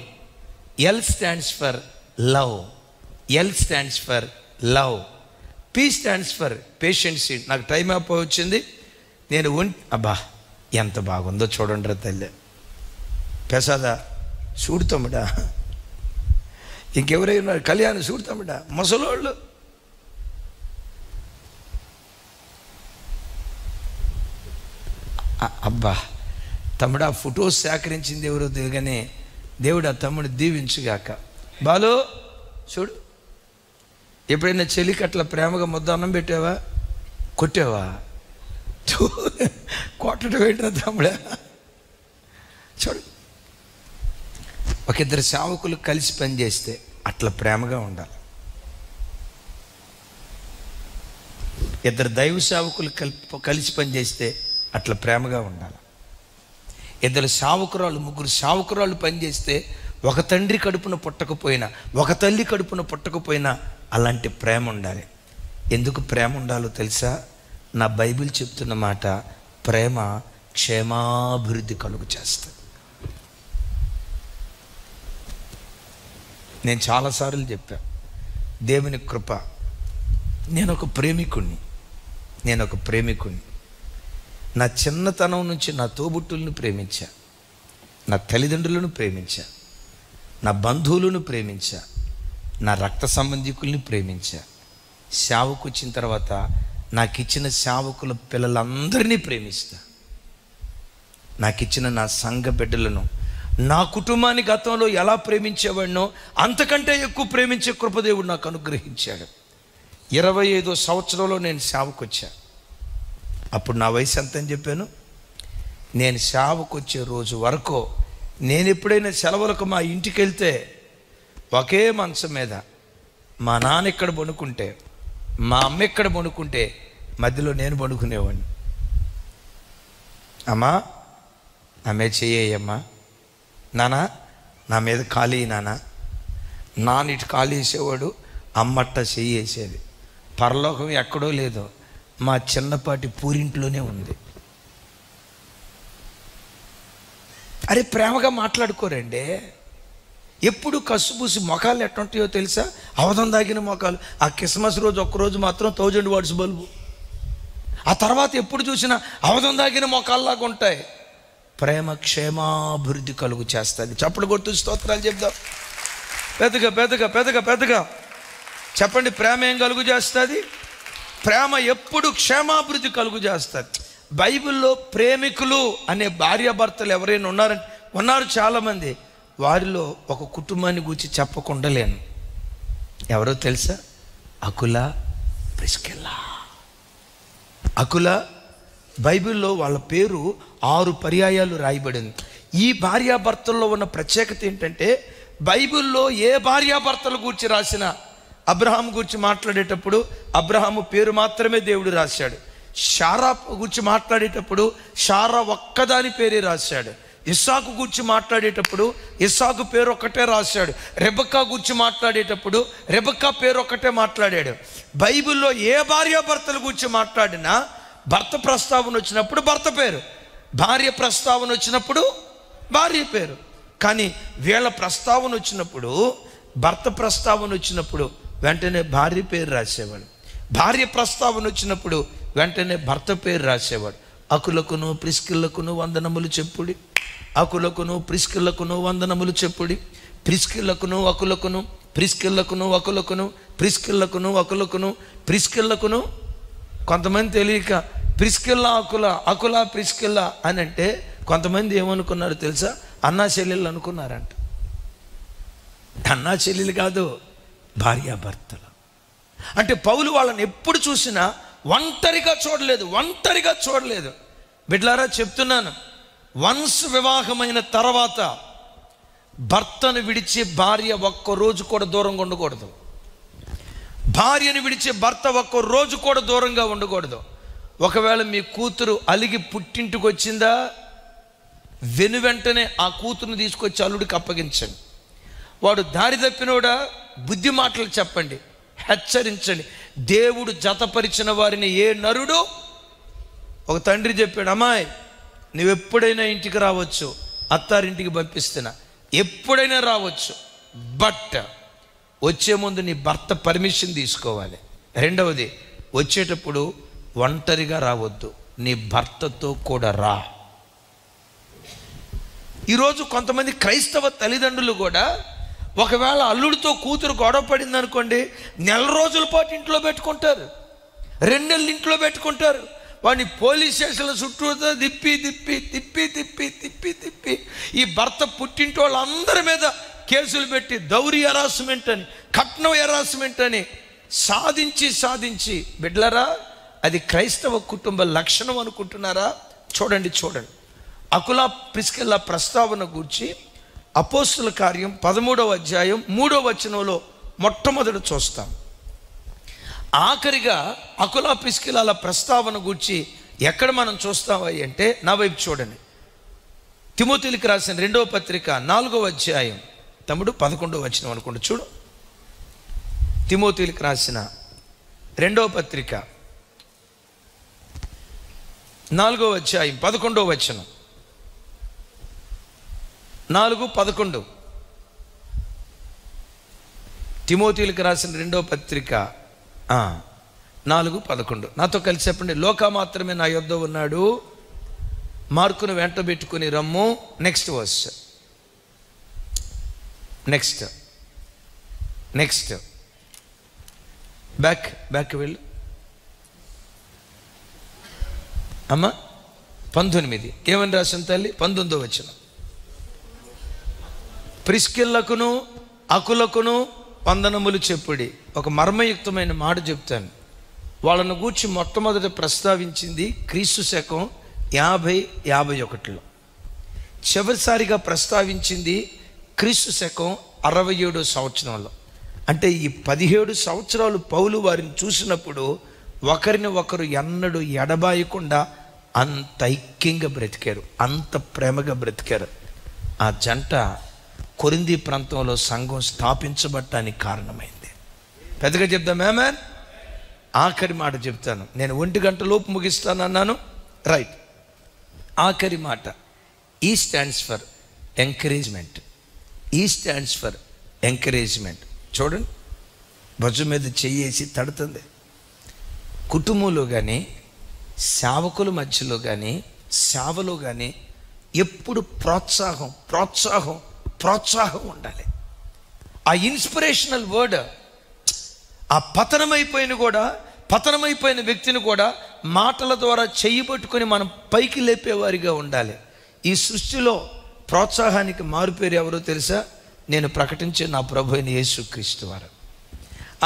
L stands for love, P stands for patiency. నాకు టైం అయిపోయి వచ్చింది. నేను అబ్బా ఎంత బాగుందో చూడండి రా తల్లి. పెసాదా చూడుతాముడా, ఇంకెవరైనా కళ్యాణ్ చూడుతాముడా, ముసలోళ్ళు. అబ్బా తమ్ముడా, ఫొటోస్ సేకరించింది ఎవరో తెలియగానే దేవుడు ఆ తమ్ముడు దీవించుగాక. బాలు చూడు, ఎప్పుడైనా చెలికి అట్లా ప్రేమగా ముద్ద అన్నం పెట్టావా, కొట్టావా? కొట్టడం ఏంటో తమ్ముడా. చూడు, ఒక 2 సేవకులు కలిసి పనిచేస్తే అట్లా ప్రేమగా ఉండాలి. 2 దైవ సేవకులు కలిసి పనిచేస్తే అట్లా ప్రేమగా ఉండాలి. ఇద్దరు సేవకురాలు, ముగ్గురు సేవకురాలు పనిచేస్తే ఒక తండ్రి కడుపున పుట్టకపోయినా, ఒక తల్లి కడుపున పుట్టకపోయినా అలాంటి ప్రేమ ఉండాలి. ఎందుకు ప్రేమ ఉండాలో తెలుసా? నా బైబిల్ చెప్తున్న మాట, ప్రేమ క్షేమాభివృద్ధి కలుగు చేస్తుంది. నేను చాలాసార్లు చెప్పా, దేవుని కృప, నేను ఒక ప్రేమికుణ్ణి. నా చిన్నతనం నుంచి నా తోబుట్టులను ప్రేమించా, నా తల్లిదండ్రులను ప్రేమించా, నా బంధువులను ప్రేమించా, నా రక్త సంబంధికుల్ని ప్రేమించా. సేవకు వచ్చిన తర్వాత నాకు ఇచ్చిన సేవకుల పిల్లలందరినీ ప్రేమిస్తా. నాకు ఇచ్చిన నా సంఘ బిడ్డలను, నా కుటుంబాన్ని గతంలో ఎలా ప్రేమించేవాడినో అంతకంటే ఎక్కువ ప్రేమించే కృపదేవుడు నాకు అనుగ్రహించాడు. 25వ సంవత్సరంలో నేను సేవకు వచ్చా. అప్పుడు నా వయసు ఎంత అని చెప్పాను? నేను సేవకు వచ్చే రోజు వరకు నేను ఎప్పుడైనా సెలవులకు మా ఇంటికి వెళ్తే ఒకే మంచం మీద మా నాన్న ఇక్కడ పడుకుంటే, మా అమ్మ ఇక్కడ పడుకుంటే మధ్యలో నేను పడుకునేవాడిని. అమ్మా ఆమె చెయ్యమ్మా, నాన్న నా మీద ఖాళీ, నాన్న ఇటు ఖాళీ వేసేవాడు, అమ్మట్ట చెయ్యేసేది. పరలోకం ఎక్కడో లేదు, మా చిన్నపాటి పూరింట్లోనే ఉంది. అరే ప్రేమగా మాట్లాడుకోరండి. ఎప్పుడు కసుబూసి మొఖాలు ఎట్టుంటాయో తెలుసా? అవధం దాగిన మొఖాలు. ఆ క్రిస్మస్ రోజు ఒక్కరోజు మాత్రం 1000 వాట్స్ బల్బు, ఆ తర్వాత ఎప్పుడు చూసినా అవధం దాగిన మొఖాల్లాగా ఉంటాయి. ప్రేమ క్షేమాభివృద్ధి కలుగు చేస్తుంది. చప్పుడు కొట్టు స్తోత్రాలు చెప్దాం పెద్దగా చెప్పండి. ప్రేమ ఏం కలుగు చేస్తుంది? ప్రేమ ఎప్పుడు క్షేమాభివృద్ధి కలుగు చేస్తుంది. బైబిల్లో ప్రేమికులు అనే భార్యాభర్తలు ఎవరైనా ఉన్నారు చాలామంది. వారిలో ఒక కుటుంబాన్ని గురించి చెప్పకుండా లేను. ఎవరో తెలుసా? అకుల, ప్రిస్కిల్లా. అకుల, బైబిల్లో వాళ్ళ పేరు 6 పర్యాయాలు రాయబడింది. ఈ భార్యాభర్తల్లో ఉన్న ప్రత్యేకత ఏంటంటే, బైబిల్లో ఏ భార్యాభర్తల గురించి రాసినా అబ్రహాం గురించి మాట్లాడేటప్పుడు అబ్రహాము పేరు మాత్రమే దేవుడు రాశాడు. షారా గురించి మాట్లాడేటప్పుడు షారా ఒక్కదాని పేరే రాశాడు. ఇస్సాకు గురించి మాట్లాడేటప్పుడు ఇస్సాకు పేరు ఒక్కటే రాశాడు. రెబెక్కా గురించి మాట్లాడేటప్పుడు రెబెక్కా పేరు ఒక్కటే మాట్లాడాడు. బైబిల్లో ఏ భార్యాభర్తల గురించి మాట్లాడినా భర్త ప్రస్తావన వచ్చినప్పుడు భర్త పేరు, భార్య ప్రస్తావన వచ్చినప్పుడు భార్య పేరు. కానీ వీళ్ళ ప్రస్తావన వచ్చినప్పుడు, భర్త ప్రస్తావన వచ్చినప్పుడు వెంటనే భార్య పేరు రాసేవాడు, భార్య ప్రస్తావన వచ్చినప్పుడు వెంటనే భర్త పేరు రాసేవాడు. అకులకును ప్రిస్కిల్లకును వందనములు చెప్పుడి, అకులకును ప్రిస్కిల్లకును వందనములు చెప్పుడి, ప్రిస్కిల్లకును అకులకును, ప్రిస్కిల్లకును అకులకును, ప్రిస్కిల్లకును అకులకును, ప్రిస్కిల్లకును. కొంతమంది తెలియక ప్రిస్కిల్లా అకుల, అకుల ప్రిస్కిల్లా అని అంటే కొంతమంది ఏమనుకున్నారు తెలుసా? అన్నా చెల్లెళ్ళు అనుకున్నారంట. అన్నా చెల్లెలు కాదు, భార్యాభర్తలు. అంటే పౌలు వాళ్ళని ఎప్పుడు చూసినా ఒంటరిగా చూడలేదు. బిడ్లారా చెప్తున్నాను, వన్స్ వివాహమైన తర్వాత భర్తను విడిచి భార్య ఒక్కరోజు కూడా దూరంగా ఉండకూడదు. భార్యను విడిచి భర్త ఒక్కరోజు కూడా దూరంగా ఉండకూడదు. ఒకవేళ మీ కూతురు అలిగి పుట్టింటికి వచ్చిందా, వెంటనే ఆ కూతురుని తీసుకొచ్చి అల్లుడికి అప్పగించండి. వాడు దారి తప్పినోడా, బుద్ధి మాటలు చెప్పండి, హెచ్చరించండి. దేవుడు జతపరిచిన వారిని ఏ నరుడు. ఒక తండ్రి చెప్పాడు, అమ్మాయి నువ్వెప్పుడైనా ఇంటికి రావచ్చు, అత్తారింటికి పంపిస్తున్నా, ఎప్పుడైనా రావచ్చు, బట్ వచ్చే ముందు నీ భర్త పర్మిషన్ తీసుకోవాలి. రెండవది, వచ్చేటప్పుడు ఒంటరిగా రావద్దు, నీ భర్తతో కూడా రా. ఈరోజు కొంతమంది క్రైస్తవ తల్లిదండ్రులు కూడా ఒకవేళ అల్లుడితో కూతురు గొడవ పడింది అనుకోండి, 1 రోజుల పాటు ఇంట్లో పెట్టుకుంటారు, 2 నెలలు ఇంట్లో పెట్టుకుంటారు. వాడిని పోలీస్ స్టేషన్ల చుట్టూ తిప్పి ఈ భర్త పుట్టింటి వాళ్ళందరి మీద కేసులు పెట్టి దౌరీ హెరాస్మెంట్ అని, కట్నం హెరాస్మెంట్ అని సాధించి బిడ్లరా, అది క్రైస్తవ కుటుంబ లక్షణం అనుకుంటున్నారా? చూడండి అకుల ప్రిస్కిల్లా ప్రస్తావన గురించి అపోస్తుల కార్యం 13వ అధ్యాయం 3వ వచనంలో మొట్టమొదట చూస్తాం. ఆఖరిగా అకుల ప్రిస్కిల్లాల ప్రస్తావన గురించి ఎక్కడ మనం చూస్తామా అంటే, నా వైపు చూడండి, తిమోతిలకు రాసిన 2వ పత్రిక 4వ అధ్యాయం తమ్ముడు 11వ వచనం అనుకుంటా చూడు. తిమోతిలకు రాసిన 2వ పత్రిక 4వ అధ్యాయం 11వ వచనం. 4:11 తిమోతిలకు రాసిన 2వ పత్రిక 4:11 నాతో కలిసి చెప్పండి. లోక మాత్రమే నా యొద్ద ఉన్నాడు, మార్కును వెంట పెట్టుకుని రమ్ము. నెక్స్ట్ వర్స్, నెక్స్ట్ బ్యాక్ వెళ్ళు అమ్మా. 19 ఏమని రాసిన తల్లి? 19వ వచనం. ప్రిస్కిల్లకును అకులకును వందనములు చెప్పుడి. ఒక మర్మయుక్తమైన మాట చెప్తాను. వాళ్ళను గూర్చి మొట్టమొదట ప్రస్తావించింది క్రీస్తు శకం 50-51లో. చివరిసారిగా ప్రస్తావించింది క్రీస్తు శకం 67వ సంవత్సరంలో. అంటే ఈ 17 సంవత్సరాలు పౌలు వారిని చూసినప్పుడు ఒకరిని ఒకరు ఎన్నడూ ఎడబాయకుండా అంత ఐక్యంగా బ్రతికారు, అంత ప్రేమగా బ్రతికారు. ఆ జంట కొరింథీ ప్రాంతంలో సంఘం స్థాపించబడటానికి కారణమైంది. పెద్దగా చెప్దాం ఆమేన్. ఆఖరి మాట చెప్తాను, నేను 1 గంట లోపు ముగిస్తాను అన్నాను, రైట్. ఆఖరి మాట, ఈ స్టాండ్స్ ఫర్ ఎంకరేజ్మెంట్. ఈ స్టాండ్స్ ఫర్ ఎంకరేజ్మెంట్. చూడండి, భుజం మీద చెయ్యేసి తడుతుంది. కుటుంబంలో కానీ, సేవకుల మధ్యలో కానీ, సేవలో కానీ ఎప్పుడు ప్రోత్సాహం ప్రోత్సాహం ప్రోత్సాహం ఉండాలి. ఆ ఇన్స్పిరేషనల్ వర్డ్, ఆ పతనమైపోయిన వ్యక్తిని కూడా మాటల ద్వారా చెయ్యి పట్టుకొని మనం పైకి లేపేవారిగా ఉండాలి. ఈ సృష్టిలో ప్రోత్సాహానికి మారుపేరు ఎవరో తెలుసా? నేను ప్రకటించే నా ప్రభు అయిన యేసుక్రీస్తు వారు.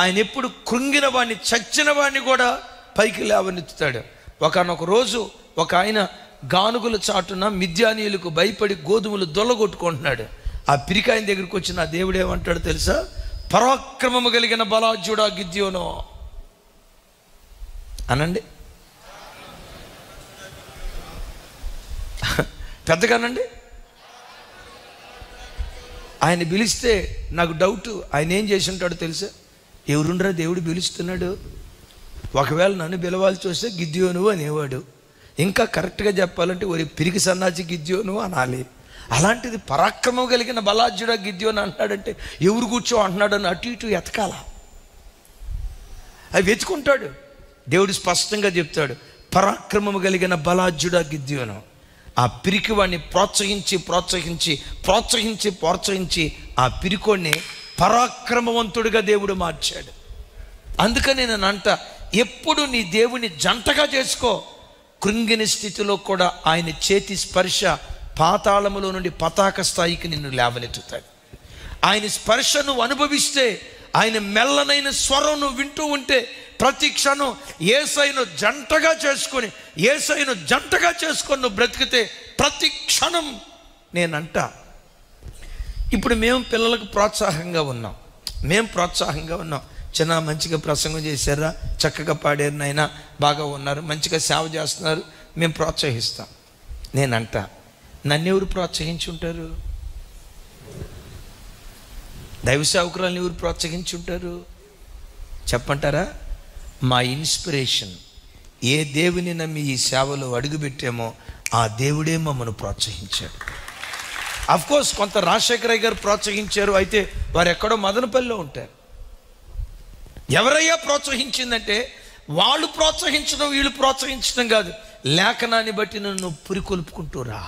ఆయన ఎప్పుడు కృంగిన వాడిని, చచ్చిన వాడిని కూడా పైకి లేవనెత్తుతాడు. ఒకనొక రోజు ఒక ఆయన గానుగుల చాటున మిద్యానీయులకు భయపడి గోధుమలు దొల్లగొట్టుకుంటున్నాడు. ఆ పిరికాయన దగ్గరికి వచ్చి నా దేవుడు ఏమంటాడు తెలుసా? పరాక్రమము కలిగిన బలాఢ్యుడా గిద్యోనో అనండి, పెద్దగానండి. ఆయన పిలిస్తే నాకు డౌట్, ఆయన ఏం చేసి ఉంటాడో తెలుసా? ఎవరుండ్రా దేవుడు పిలుస్తున్నాడు? ఒకవేళ నన్ను పిలవాల్సి వస్తే గిద్యోను అనేవాడు. ఇంకా కరెక్ట్గా చెప్పాలంటే ఒరి పిరికి సన్నాసి గిద్యోను అనాలి. అలాంటిది పరాక్రమం కలిగిన బలాఢ్యుడా గిద్యోను అంటున్నాడంటే ఎవరు కూర్చో అంటున్నాడని అటు ఇటు ఎతకాల. అవి వెతుకుంటాడు. దేవుడు స్పష్టంగా చెప్తాడు, పరాక్రమం కలిగిన బలాఢ్యుడా గిద్యోను. ఆ పిరికి వాడిని ప్రోత్సహించి ప్రోత్సహించి ప్రోత్సహించి ప్రోత్సహించి ఆ పిరికోడిని పరాక్రమవంతుడిగా దేవుడు మార్చాడు. అందుకని నేను అంట, ఎప్పుడు నీ దేవుని జంటగా చేసుకో. కృంగిన స్థితిలో కూడా ఆయన చేతి స్పర్శ పాతాళములో నుండి పతాక స్థాయికి నిన్ను లేవనెత్తుతాడు. ఆయన స్పర్శ నువ్వు అనుభవిస్తే, ఆయన మెల్లనైన స్వరం నువ్వు వింటూ ఉంటే, ప్రతి క్షణం యేసయ్యను జంటగా చేసుకొని నువ్వు బ్రతికితే ప్రతి క్షణం నేనంట. ఇప్పుడు మేము పిల్లలకు ప్రోత్సాహంగా ఉన్నాం, చిన్న మంచిగా ప్రసంగం చేశారా, చక్కగా పాడారు నాయనా, బాగా ఉన్నారు, మంచిగా సేవ చేస్తున్నారు, మేము ప్రోత్సహిస్తాం. నేనంట, నన్నెవరు ప్రోత్సహించి ఉంటారు? దైవ సేవకురాలను ఎవరు ప్రోత్సహించి ఉంటారు చెప్పంటారా? మా ఇన్స్పిరేషన్, ఏ దేవుని నమ్మి ఈ సేవలో అడుగుపెట్టామో ఆ దేవుడే మమ్మల్ని ప్రోత్సహించాడు. అఫ్కోర్స్ కొంత రాజశేఖరయ్య గారు ప్రోత్సహించారు, అయితే వారు ఎక్కడో మదనపల్లిలో ఉంటారు. ఎవరయ్యా ప్రోత్సహించిందంటే వాళ్ళు ప్రోత్సహించడం, వీళ్ళు ప్రోత్సహించడం కాదు. లేఖనాన్ని బట్టి నిన్ను పురికొల్పుకుంటూరా,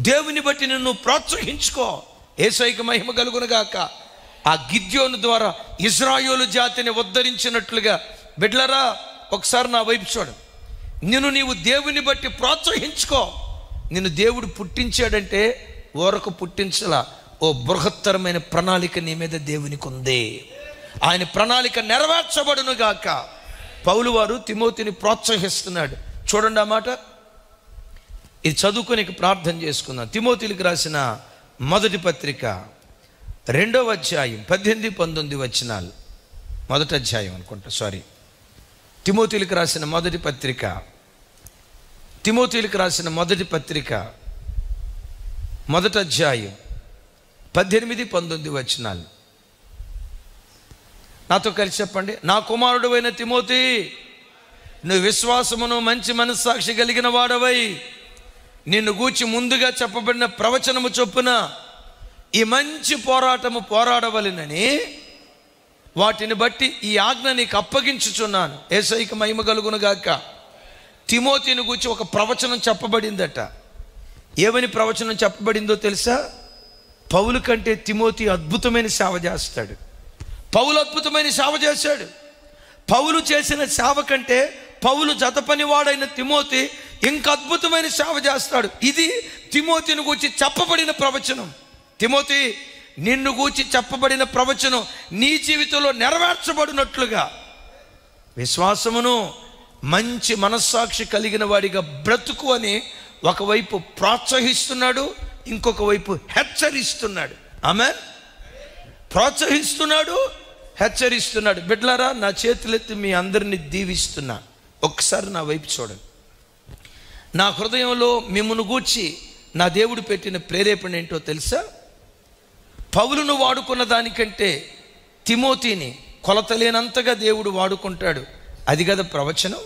దేవుని బట్టి నిన్ను ప్రోత్సహించుకో. యేసయ్యకు మహిమ కలుగునుగాక. ఆ గిద్యోను ద్వారా ఇశ్రాయేలు జాతిని ఉద్ధరించినట్లుగా బిడ్డలారా, ఒకసారి నా వైపు చూడు. నీవు దేవుని బట్టి ప్రోత్సహించుకో. నిన్ను దేవుడు పుట్టించాడంటే ఊరకు పుట్టించలా, ఓ బృహత్తరమైన ప్రణాళిక నీ మీద దేవునికి ఉంది. ఆయన ప్రణాళిక నెరవేర్చబడును గాక. పౌలు వారు తిమోతిని ప్రోత్సహిస్తున్నాడు. చూడండి ఆ మాట. ఇది చదువుకొని ప్రార్థన చేసుకుందాం. తిమోతిలకు రాసిన మొదటి పత్రిక 2వ అధ్యాయం 18-19 వచనాలు. మొదటి అధ్యాయం అనుకుంటా, తిమోతిలకు రాసిన మొదటి పత్రిక మొదటి అధ్యాయం 18-19 వచనాలు. నాతో కలిసి చెప్పండి. నా కుమారుడు అయిన తిమోతి, నువ్వు విశ్వాసమును మంచి మనస్సాక్షి కలిగిన వాడవై నిన్ను గూర్చి ముందుగా చెప్పబడిన ప్రవచనము చొప్పున ఈ మంచి పోరాటము పోరాడవలెనని వాటిని బట్టి ఈ ఆజ్ఞ నీకు అప్పగించుచున్నాను. యేసయ్యకు మహిమ కలుగును గాక. తిమోతిని గూర్చి ఒక ప్రవచనం చెప్పబడిందట. ఏమని ప్రవచనం చెప్పబడిందో తెలుసా? పౌలు కంటే తిమోతి అద్భుతమైన సేవ చేస్తాడు. పౌలు అద్భుతమైన సేవ చేశాడు. పౌలు చేసిన సేవ కంటే పౌలు జత పనివాడైన తిమోతి ఇంకా అద్భుతమైన సేవ చేస్తాడు. ఇది తిమోతిని గూర్చి చెప్పబడిన ప్రవచనం. తిమోతి, నిన్ను గూర్చి చెప్పబడిన ప్రవచనం నీ జీవితంలో నెరవేర్చబడినట్లుగా విశ్వాసమును మంచి మనస్సాక్షి కలిగిన వాడిగా బ్రతుకు అని ఒకవైపు ప్రోత్సహిస్తున్నాడు, ఇంకొక వైపు హెచ్చరిస్తున్నాడు. ఆమేన్. ప్రోత్సహిస్తున్నాడు, హెచ్చరిస్తున్నాడు. బిడ్డలారా, నా చేతులెత్తి మీ అందరినీ దీవిస్తున్నా. ఒక్కసారి నా వైపు చూడండి. నా హృదయంలో మిమ్మును గూర్చి నా దేవుడు పెట్టిన ప్రేరేపణ ఏంటో తెలుసా? పౌలును వాడుకున్న దానికంటే తిమోతిని కొలతలేనంతగా దేవుడు వాడుకుంటాడు. అది కదా ప్రవచనం.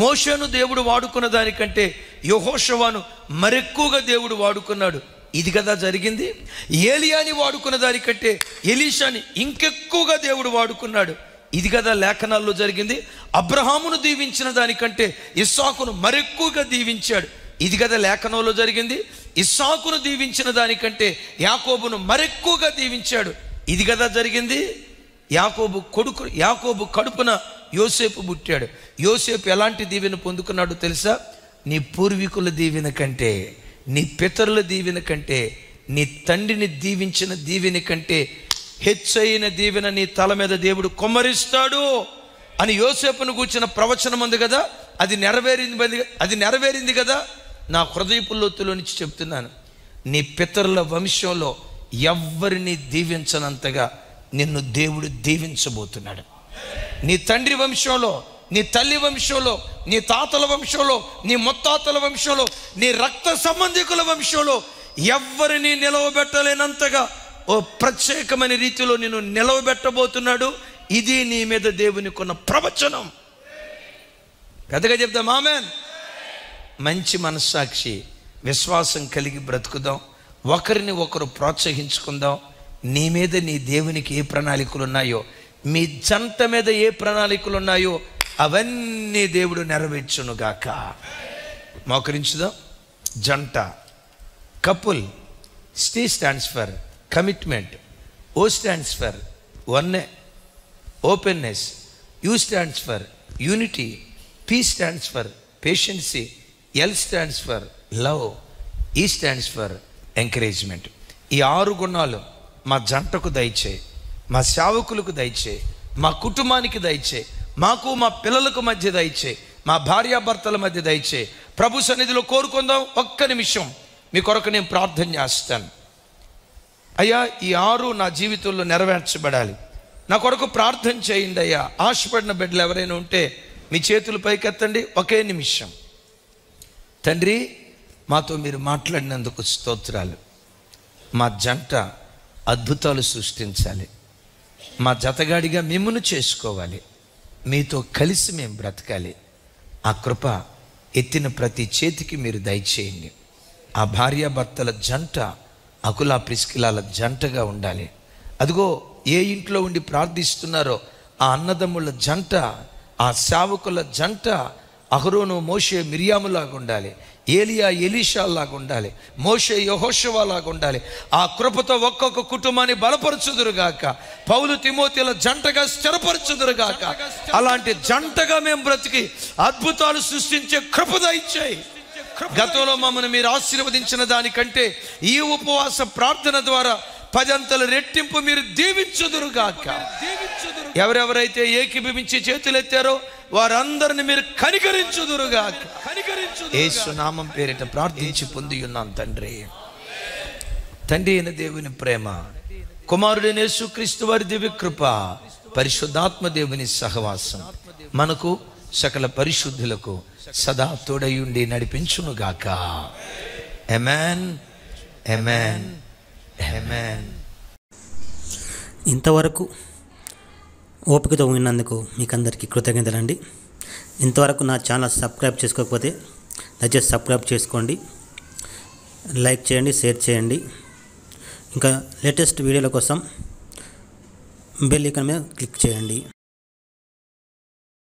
మోషేను దేవుడు వాడుకున్న దానికంటే యెహోషువను మరెక్కువగా దేవుడు వాడుకున్నాడు. ఇది కదా జరిగింది. ఏలియాని వాడుకున్న దానికంటే ఎలీషాని ఇంకెక్కువగా దేవుడు వాడుకున్నాడు. ఇది కదా లేఖనాల్లో జరిగింది. అబ్రహామును దీవించిన దానికంటే ఇస్సాకును మరెక్కువగా దీవించాడు. ఇది కదా లేఖనంలో జరిగింది. ఇస్సాకును దీవించిన దానికంటే యాకోబును మరెక్కువగా దీవించాడు. ఇది కదా జరిగింది. యాకోబు కడుపున యోసేపు పుట్టాడు. యోసేపు ఎలాంటి దీవెన పొందుకున్నాడు తెలుసా? నీ పూర్వీకుల దీవెన కంటే, నీ పితరుల దీవెన కంటే, నీ తండ్రిని దీవించిన దీవెన కంటే హెచ్చైన దీవెన నీ తల మీద దేవుడు కుమ్మరిస్తాడు అని యోసేపును గూర్చిన ప్రవచనం ఉంది కదా. అది నెరవేరింది కదా. నా హృదయపు లోతులో నుంచి చెప్తున్నాను, నీ పితరుల వంశంలో ఎవ్వరిని దీవించనంతగా నిన్ను దేవుడు దీవించబోతున్నాడు. నీ తండ్రి వంశంలో, నీ తల్లి వంశంలో, నీ తాతల వంశంలో, నీ ముత్తాతల వంశంలో, నీ రక్త సంబంధికుల వంశంలో ఎవ్వరిని నిలవబెట్టలేనంతగా ఓ ప్రత్యేకమైన రీతిలో నిన్ను నిలవబెట్టబోతున్నాడు. ఇది నీ మీద దేవునికున్న ప్రవచనం. పెద్దగా చెప్తాం ఆమేన్. మంచి మనస్సాక్షి, విశ్వాసం కలిగి బ్రతుకుదాం. ఒకరిని ఒకరు ప్రోత్సహించుకుందాం. నీ మీద నీ దేవునికి ఏ ప్రణాళికలు ఉన్నాయో, మీ జంట మీద ఏ ప్రణాళికలు ఉన్నాయో అవన్నీ దేవుడు నెరవేర్చునుగాక. మోకరించుదాం. జంట, couple. C stands for commitment, O stands for వన్నే openness, U stands for unity, P stands for patiency, L stands for love, E stands for encouragement. E 6 గుణాలు మా జంటకు దయచేయి, మా సేవకులకు దయచేయి, మా కుటుంబానికి దయచేయి, మాకు మా పిల్లలకు మధ్య దయచేయి, మా భార్యాభర్తల మధ్య దయచేయి. ప్రభు సన్నిధిలో కోరుకుందాం. ఒక్క నిమిషం మీ కొరకు నేను ప్రార్థన చేస్తాను. అయ్యా, ఈ 6 నా జీవితంలో నెరవేర్చబడాలి. నా కొరకు ప్రార్థన చేయండి అయ్యా. ఆశపడిన బిడ్డలు ఎవరైనా ఉంటే మీ చేతులు పైకెత్తండి. ఒకే నిమిషం. తండ్రి, మాతో మీరు మాట్లాడినందుకు స్తోత్రాలు. మా జంట అద్భుతాలు సృష్టించాలి. మా జతగాడిగా మిమ్మును చేసుకోవాలి. మీతో కలిసి మేము బ్రతకాలి. ఆ కృప ఎత్తిన ప్రతి చేతికి మీరు దయచేయండి. ఆ భార్యాభర్తల జంట అకుల ప్రిస్కిలాల జంటగా ఉండాలి. అదిగో ఏ ఇంట్లో ఉండి ప్రార్థిస్తున్నారో ఆ అన్నదమ్ముల జంట, ఆ సేవకుల జంట అహరోను మోషే మిరియాములాగా ఉండాలి, ఏలియా ఎలీషాలాగా ఉండాలి, మోషే యెహోషువలాగా ఉండాలి. ఆ కృపతో ఒక్కొక్క కుటుంబాన్ని బలపరచుదురుగాక. పౌలు తిమోతిల జంటగా స్థిరపరచుదురుగాక. అలాంటి జంటగా మేము బ్రతికి అద్భుతాలు సృష్టించే కృప దయచేయి. గతంలో మమ్మల్ని మీరు ఆశీర్వదించిన దానికంటే ఈ ఉపవాస ప్రార్థన ద్వారా 10 అంతల రెట్టింపు మీరు దీవించుదురుగాక. ఎవరెవరైతే ఏకీభవించి చేతులెత్తారో వారందరిని మీరు కనికరించుదురుగాక. యేసు నామం పేరిట ప్రార్థించి పొంది ఉన్నాం తండ్రి. తండ్రి అయిన దేవుని ప్రేమ, కుమారుడైన యేసుక్రీస్తు వారి దివ్య కృప, పరిశుద్ధాత్మ దేవుని సహవాసం మనకు సకల పరిశుద్ధులకు సదా తోడయుండి నడిపించునుగాక. ఆమేన్, ఆమేన్. ఆమేన్. ఇంతవరకు ఓపికతో విన్నందుకు మీకు అందరికీ కృతజ్ఞతలండి. ఇంతవరకు నా ఛానల్ సబ్స్క్రైబ్ చేసుకోకపోతే దయచేసి సబ్స్క్రైబ్ చేసుకోండి, లైక్ చేయండి, షేర్ చేయండి. ఇంకా లేటెస్ట్ వీడియోల కోసం బెల్ ఐకాన్ మీద క్లిక్ చేయండి.